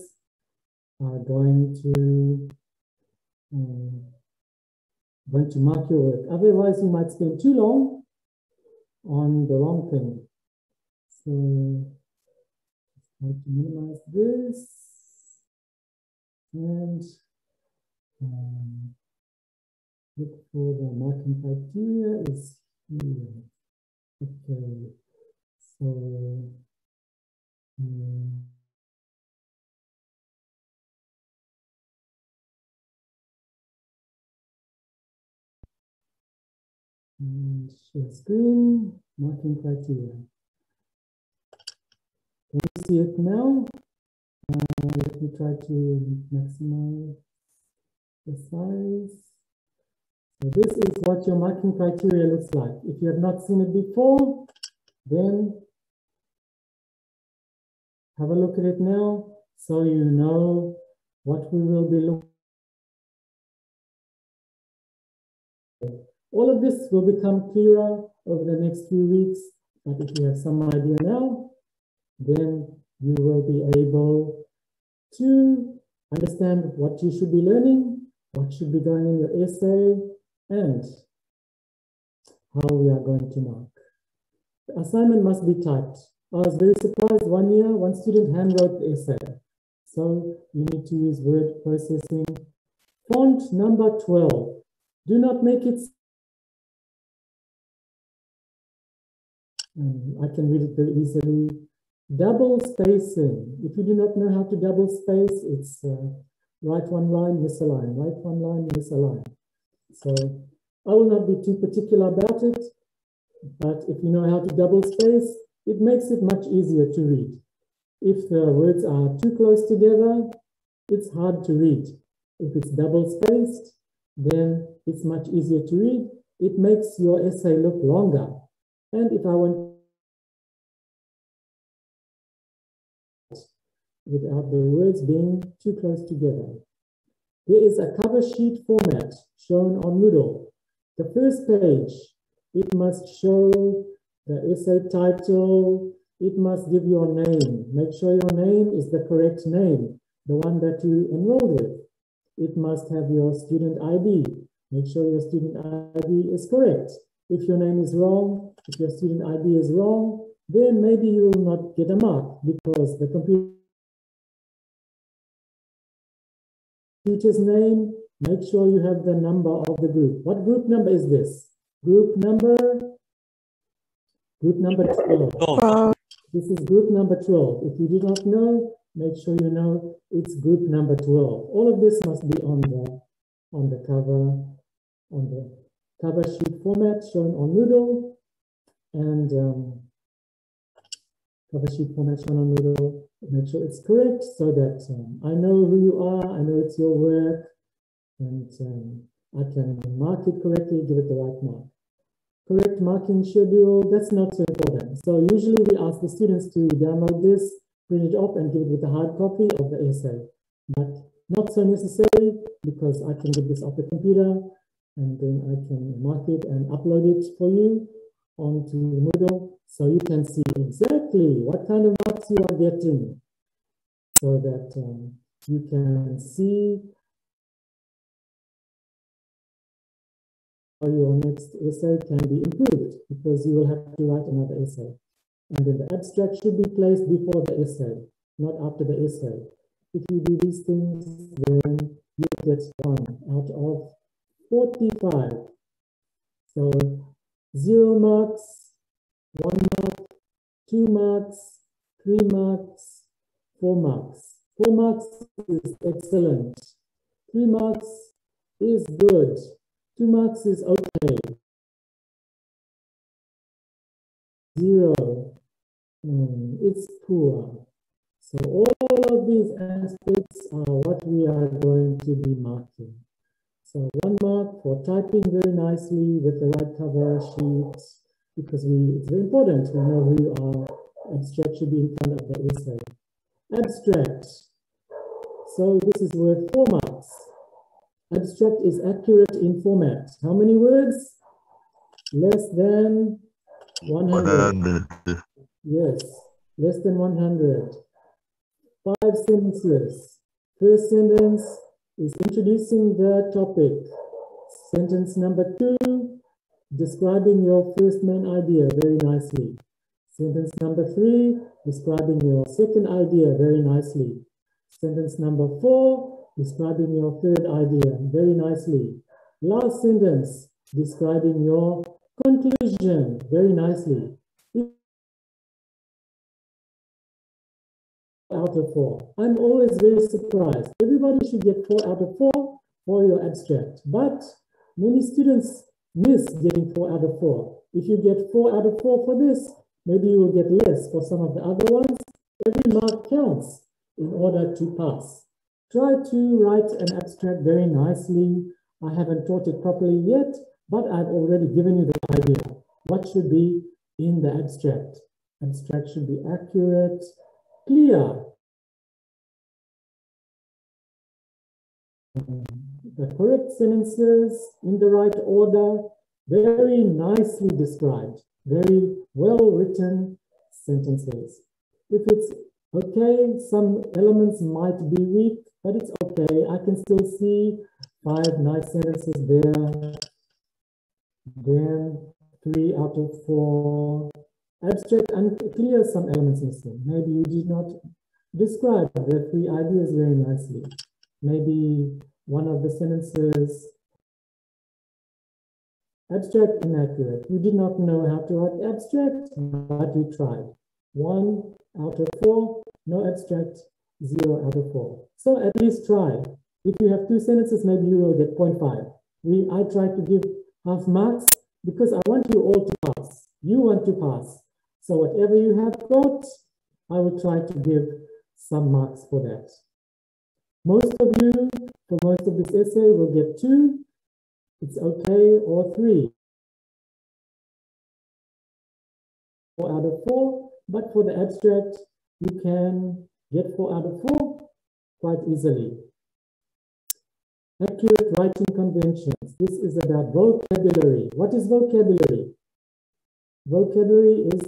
are going to mark your work. Otherwise, you might spend too long on the wrong thing. So, try to minimize this and look for the marking criteria is here. Okay, so. And share screen, marking criteria. Can you see it now? Let me try to maximize the size. So this is what your marking criteria looks like. If you have not seen it before, then have a look at it now so you know what we will be looking at. All of this will become clearer over the next few weeks, but if you have some idea now, then you will be able to understand what you should be learning, what should be going in your essay, and how we are going to mark. The assignment must be typed. I was very surprised one year, one student handwrote the essay. So you need to use word processing. Font number 12. Do not make it. I can read it very easily. Double spacing. If you do not know how to double space, it's write one line, miss a line, write one line, miss a line. So I will not be too particular about it, but if you know how to double space, it makes it much easier to read. If the words are too close together, it's hard to read. If it's double spaced, then it's much easier to read. It makes your essay look longer. And if I want without the words being too close together. There is a cover sheet format shown on Moodle. The first page, it must show the essay title, it must give your name. Make sure your name is the correct name, the one that you enrolled with. It must have your student ID. Make sure your student ID is correct. If your name is wrong, if your student ID is wrong, then maybe you will not get a mark because the computer's name, make sure you have the number of the group. What group number is this? Group number 12. This is group number 12. If you do not know, make sure you know it's group number 12. All of this must be on the cover sheet format shown on Moodle, and cover sheet format shown on Moodle. Make sure it's correct so that I know who you are, I know it's your work, and I can mark it correctly, give it the right mark. Correct marking schedule, that's not so important. So usually we ask the students to download this, print it off, and give it with a hard copy of the essay. But not so necessary because I can get this off the computer and then I can mark it and upload it for you onto Moodle so you can see exactly what kind of marks you are getting so that you can see your next essay can be improved, because you will have to write another essay. And then the abstract should be placed before the essay, not after the essay. If you do these things, then you get 1 out of 45. So 0 marks, 1 mark, 2 marks, 3 marks, 4 marks. 4 marks is excellent. 3 marks is good. 2 marks is okay. 0, it's poor. So all of these aspects are what we are going to be marking. So 1 mark for typing very nicely with the right cover sheet, because it's very important to know who you are. Abstract should be in front of the essay. Abstract. So this is worth 4 marks. Abstract is accurate in format. How many words? Less than 100. Yes, less than 100. 5 sentences. First sentence is introducing the topic. Sentence number 2, describing your first main idea very nicely. Sentence number 3, describing your second idea very nicely. Sentence number 4, describing your third idea very nicely. Last sentence, describing your conclusion very nicely. Out of 4. I'm always very surprised. Everybody should get 4 out of 4 for your abstract, but many students miss getting 4 out of 4. If you get 4 out of 4 for this, maybe you will get less for some of the other ones. Every mark counts in order to pass. Try to write an abstract very nicely. I haven't taught it properly yet, but I've already given you the idea. What should be in the abstract? Abstract should be accurate, clear. The correct sentences in the right order, very nicely described, very well written sentences. If it's okay, some elements might be weak, but it's okay. I can still see 5 nice sentences there. Then 3 out of 4. Abstract and clear, some elements missing. Maybe you did not describe the 3 ideas very nicely. Maybe one of the sentences, abstract inaccurate. You did not know how to write abstract, but you tried. 1 out of 4, no abstract, 0 out of 4. So at least try. If you have 2 sentences, maybe you will get 0.5. I try to give half marks because I want you all to pass. You want to pass. So whatever you have got, I will try to give some marks for that. Most of you, for most of this essay, will get 2. It's okay, or 3. 4 out of 4, but for the abstract, you can get 4 out of 4 quite easily. Accurate writing conventions. This is about vocabulary. What is vocabulary? Vocabulary is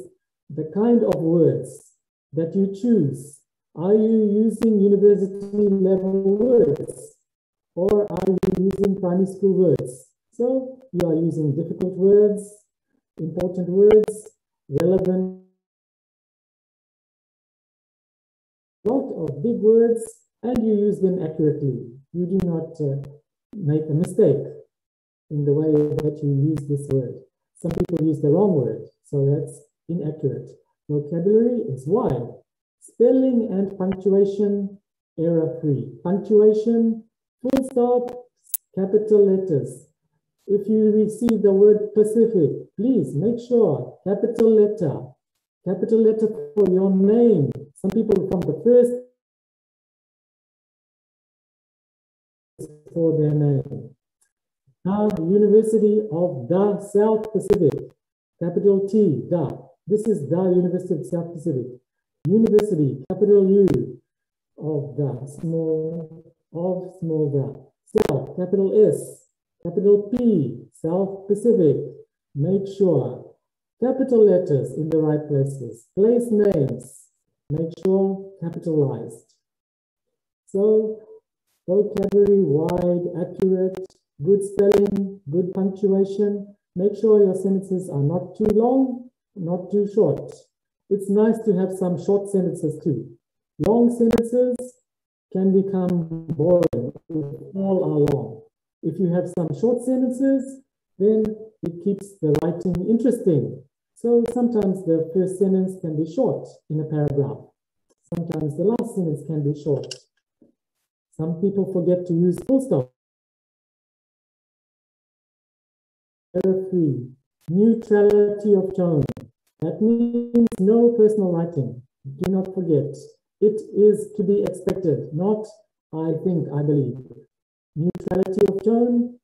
the kind of words that you choose. Are you using university level words, or are you using primary school words? So you are using difficult words, important words, relevant, lot of big words, and you use them accurately. You do not make a mistake in the way that you use this word. Some people use the wrong word, so that's inaccurate. Vocabulary is wide. Spelling and punctuation, error-free. Punctuation, full stop, capital letters. If you receive the word Pacific, please make sure capital letter for your name. Some people from the first for their name. Now, the University of the South Pacific, capital T, the. This is the University of South Pacific. University, capital U, of the, small the. South, capital S, capital P, South Pacific. Make sure. Capital letters in the right places. Place names, make sure capitalized. So, vocabulary wide, accurate, good spelling, good punctuation. Make sure your sentences are not too long, not too short. It's nice to have some short sentences too. Long sentences can become boring if all are long. If you have some short sentences, then it keeps the writing interesting. So sometimes the first sentence can be short in a paragraph. Sometimes the last sentence can be short. Some people forget to use full stop. Error 3, neutrality of tone. That means no personal writing. Do not forget. It is to be expected, not I think, I believe. Neutrality of tone,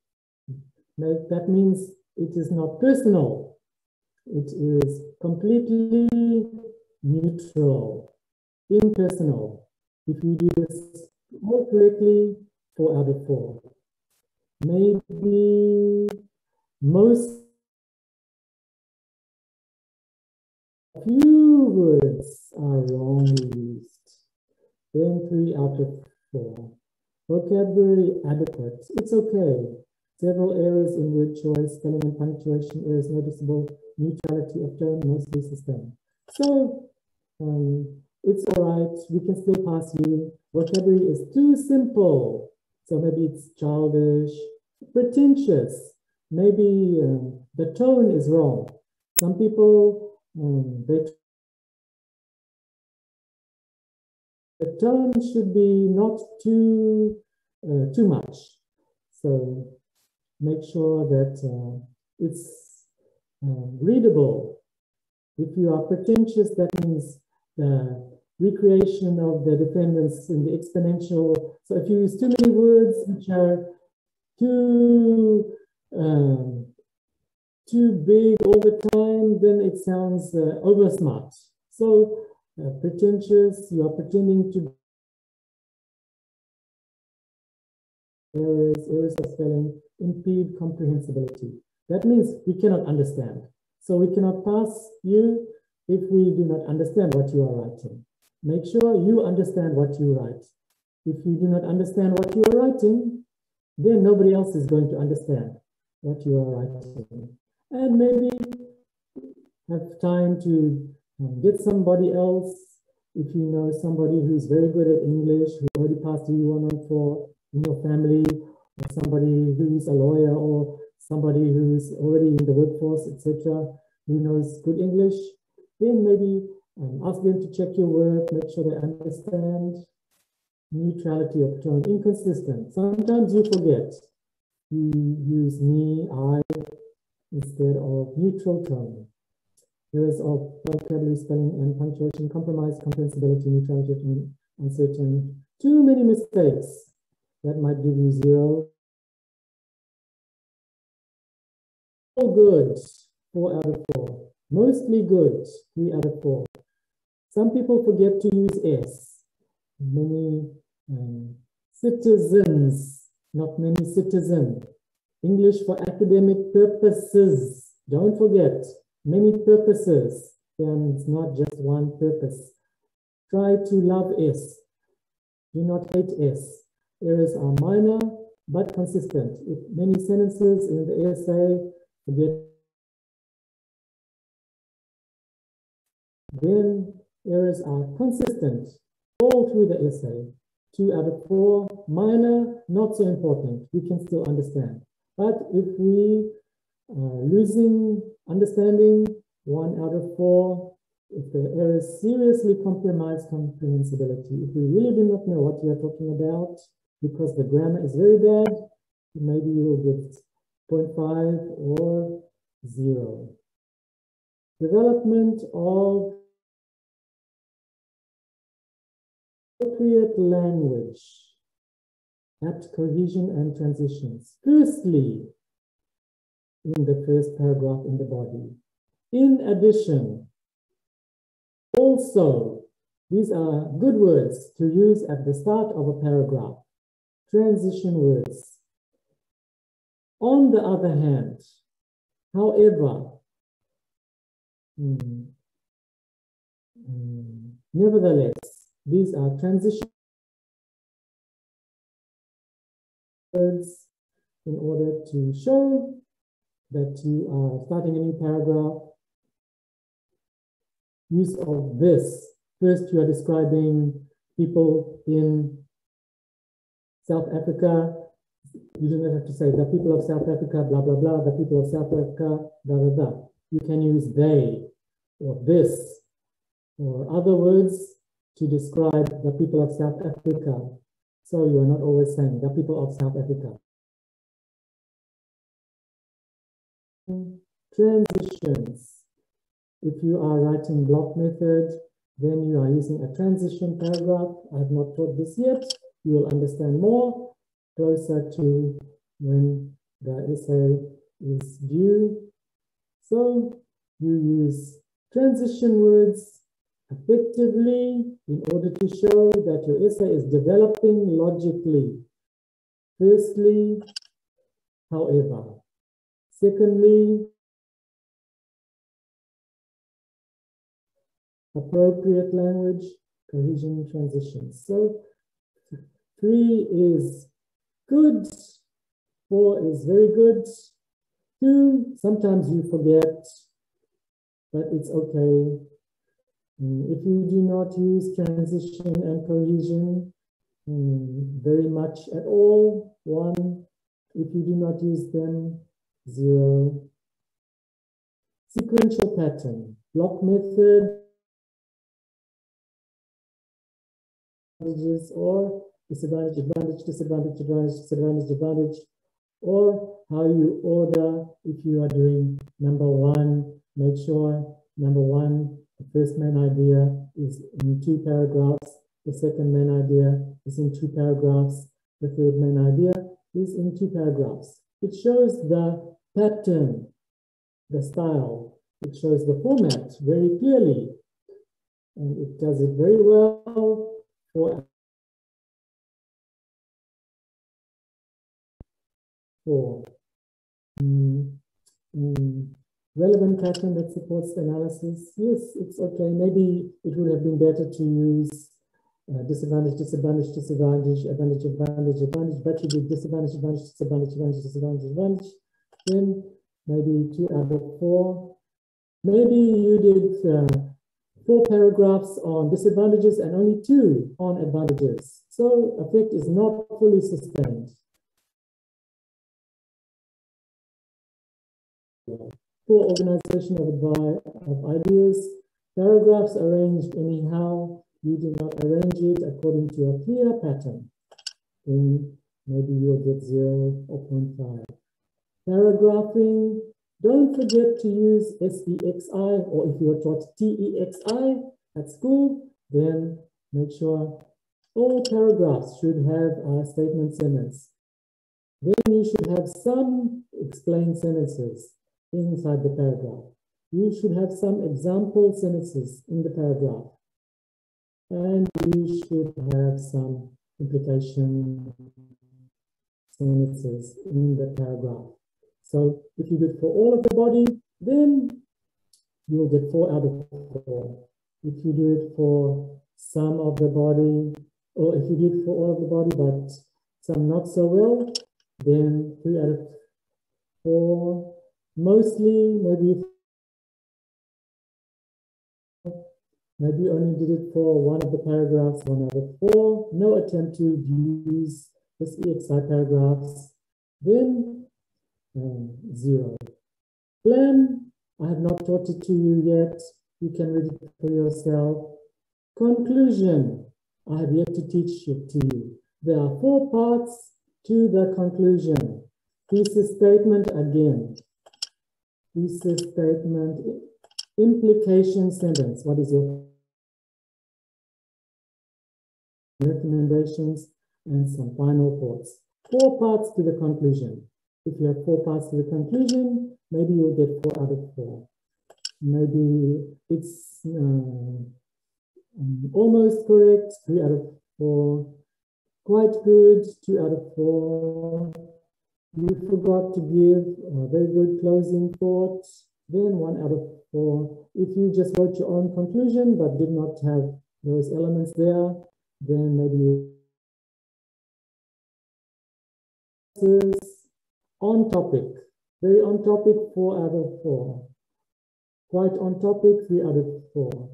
that means it is not personal. It is completely neutral, impersonal. If you do this all correctly, 4 out of 4. Maybe most few words are wrongly used. Then 3 out of 4. Vocabulary adequate. It's okay. Several errors in word choice, spelling and punctuation errors noticeable. Neutrality of tone mostly sustained. So it's all right. We can still pass you. Vocabulary is too simple. So maybe it's childish, pretentious. Maybe the tone is wrong. Some people, the tone should be not too much. So make sure that it's readable. If you are pretentious, that means the recreation of the defendants in the exponential. So if you use too many words which are too big all the time, then it sounds over smart. So pretentious, you are pretending to errors of spelling impede comprehensibility. That means we cannot understand. So we cannot pass you if we do not understand what you are writing. Make sure you understand what you write. If you do not understand what you are writing, then nobody else is going to understand what you are writing. And maybe have time to get somebody else. If you know somebody who's very good at English, who already passed the U114 in your family, or somebody who's a lawyer, or somebody who's already in the workforce, etc., who knows good English, then maybe ask them to check your work, make sure they understand. Neutrality of tone, inconsistent. Sometimes you forget. You use me, I, instead of neutral tone. Errors of vocabulary, spelling, and punctuation, compromise, comprehensibility, neutrality of tone, uncertain. Too many mistakes. That might give you 0. All good, 4 out of 4. Mostly good, 3 out of 4. Some people forget to use S. Many citizens, not many citizen. English for academic purposes. Don't forget, many purposes. Then it's not just one purpose. Try to love S. Do not hate S. Errors are minor but consistent. If many sentences in the essay forget, then errors are consistent all through the essay. 2 out of 4, minor, not so important. We can still understand. But if we are losing understanding, 1 out of 4, if the errors seriously compromise comprehensibility, if we really do not know what you are talking about, because the grammar is very bad, maybe you will get 0.5 or 0. Development of appropriate language, apt cohesion and transitions. Firstly, in the first paragraph in the body. In addition, also, these are good words to use at the start of a paragraph. Transition words. On the other hand, however, nevertheless, these are transition words in order to show that you are starting a new paragraph, use of this. First, you are describing people in South Africa. You do not have to say the people of South Africa, blah, blah, blah, the people of South Africa, blah, blah, blah. You can use they or this or other words to describe the people of South Africa. So you are not always saying the people of South Africa. Transitions. If you are writing block method, then you are using a transition paragraph. I have not taught this yet. You will understand more closer to when the essay is due. So you use transition words effectively in order to show that your essay is developing logically. Firstly, however. Secondly, appropriate language, cohesion, transitions. So 3 is good, 4 is very good, 2, sometimes you forget, but it's okay. If you do not use transition and cohesion very much at all, 1. If you do not use them, 0. Sequential pattern, block method, or disadvantage, advantage, disadvantage, advantage, disadvantage, advantage, or how you order. If you are doing number 1, make sure number 1, the first main idea is in 2 paragraphs, the second main idea is in 2 paragraphs, the third main idea is in 2 paragraphs. It shows the pattern, the style, it shows the format very clearly, and it does it very well for relevant pattern that supports the analysis. Yes, it's okay. Maybe it would have been better to use disadvantage, disadvantage, disadvantage, advantage, advantage, advantage, but you did disadvantage, advantage, disadvantage, advantage, disadvantage, advantage. Then maybe 2 out of 4. Maybe you did 4 paragraphs on disadvantages and only 2 on advantages. So effect is not fully sustained. For organization of ideas, paragraphs arranged anyhow, you do not arrange it according to a clear pattern. Then maybe you'll get 0 or 0.5. Paragraphing, don't forget to use SEXI, or if you are taught TEXI at school, then make sure all paragraphs should have a statement sentence. Then you should have some explained sentences inside the paragraph. You should have some example sentences in the paragraph. And you should have some implication sentences in the paragraph. So if you do it for all of the body, then you'll get 4 out of 4. If you do it for some of the body, or if you do it for all of the body, but some not so well, then 3 out of 4. Mostly, maybe only did it for 1 of the paragraphs, 1 out of 4. No attempt to use this EXI paragraphs. Then 0. Plan, I have not taught it to you yet. You can read it for yourself. Conclusion, I have yet to teach it to you. There are 4 parts to the conclusion. Thesis statement again. Thesis statement, implication sentence. What is your recommendations and some final thoughts? 4 parts to the conclusion. If you have 4 parts to the conclusion, maybe you'll get 4 out of 4. Maybe it's almost correct, 3 out of 4. Quite good, 2 out of 4. You forgot to give a very good closing thought, then 1 out of 4. If you just wrote your own conclusion but did not have those elements there, then maybe On topic. Very on topic, 4 out of 4. Quite on topic, 3 out of 4.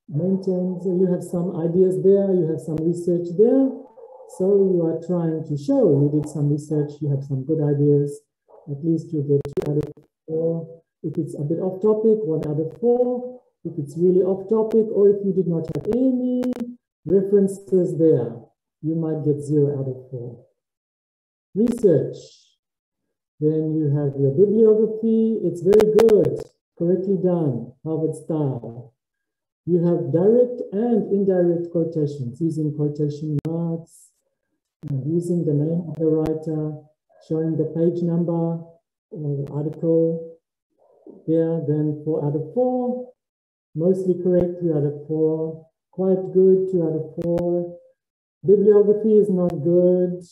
Maintains, you have some ideas there, you have some research there. So you are trying to show you did some research, you have some good ideas. At least you get 2 out of 4. If it's a bit off topic, 1 out of 4. If it's really off topic, or if you did not have any references there, you might get 0 out of 4. Research. Then you have your bibliography. It's very good, correctly done, Harvard style. You have direct and indirect quotations, using quotation marks, using the name of the writer, showing the page number or the article there. Then 4 out of 4, mostly correct, 3 out of 4, quite good, 2 out of 4. Bibliography is not good.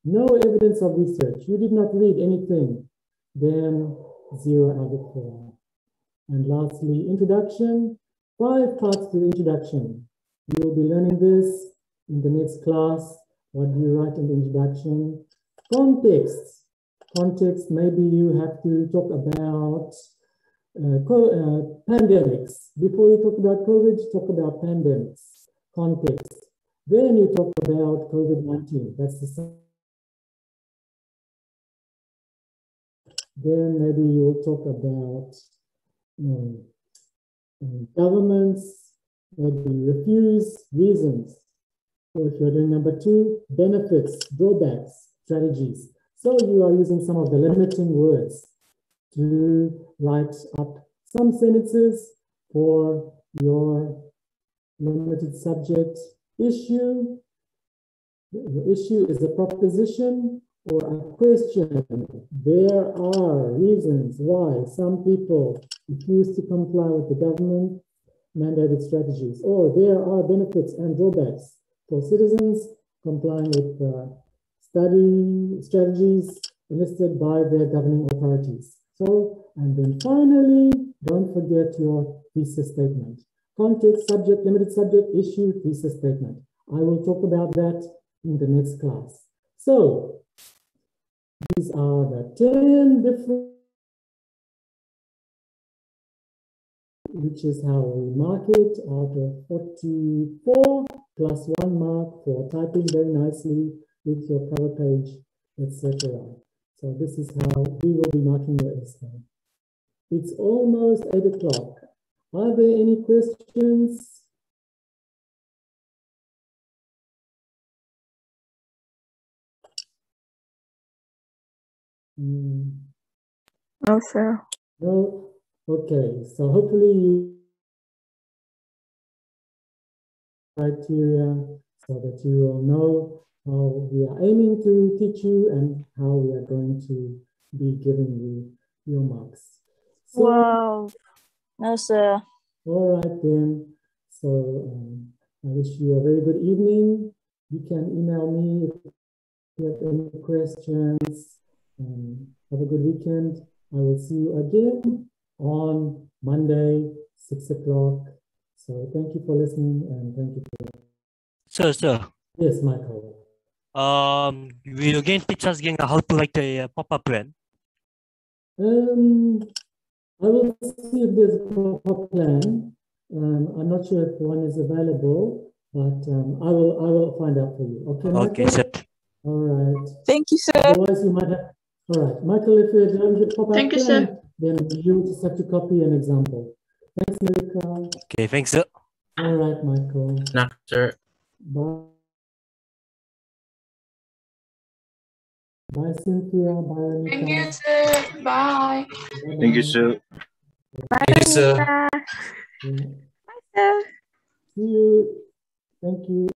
No evidence of research. You did not read anything. Then 0 out of 4. And lastly, introduction. 5 parts to the introduction. You will be learning this in the next class. What do you write in the introduction? Context. Context, maybe you have to talk about pandemics. Before you talk about COVID, talk about pandemics. Context. Then you talk about COVID-19. That's the same. Then maybe you'll talk about governments, maybe refuse, reasons. So if you're doing number 2, benefits, drawbacks, strategies. So you are using some of the limiting words to write up some sentences for your limited subject issue. The issue is a proposition or a question. There are reasons why some people refuse to comply with the government mandated strategies, or there are benefits and drawbacks for citizens complying with study strategies listed by their governing authorities. So, and then finally, don't forget your thesis statement. Context, subject, limited subject, issue, thesis statement. I will talk about that in the next class. So, these are the 10 different, which is how we mark it out of 44, plus 1 mark for typing very nicely with your cover page, etc. So this is how we will be marking your essay. It's almost 8 o'clock. Are there any questions?
No, sir.
No? Okay, so hopefully you criteria so that you will know how we are aiming to teach you and how we are going to be giving you your marks. So,
Wow. No, sir.
all right then. So I wish you a very good evening. You can email me if you have any questions. Have a good weekend. I will see you again on Monday, 6 o'clock. So thank you for listening and thank you for...
Sir.
Yes, Michael.
Will you again teach us again how to write a pop-up plan?
I will see if there's a pop-up plan. I'm not sure if one is available, but I will find out for you. Okay, Michael?
Okay, sir.
All right.
Thank you, sir.
Otherwise, you might have... All right. Michael, if you don't get pop-up
Thank you,
plan,
sir.
then you just have to copy an example. Thanks, Melika.
Okay, thanks, sir.
All right, Michael.
Knock, sir.
Bye. Bye, Cynthia. Bye, Anita.
Thank you, sir. Bye.
Thank you, sir.
Bye,
Thank you, sir.
Anita.
Yeah.
Bye, sir.
See you. Thank you.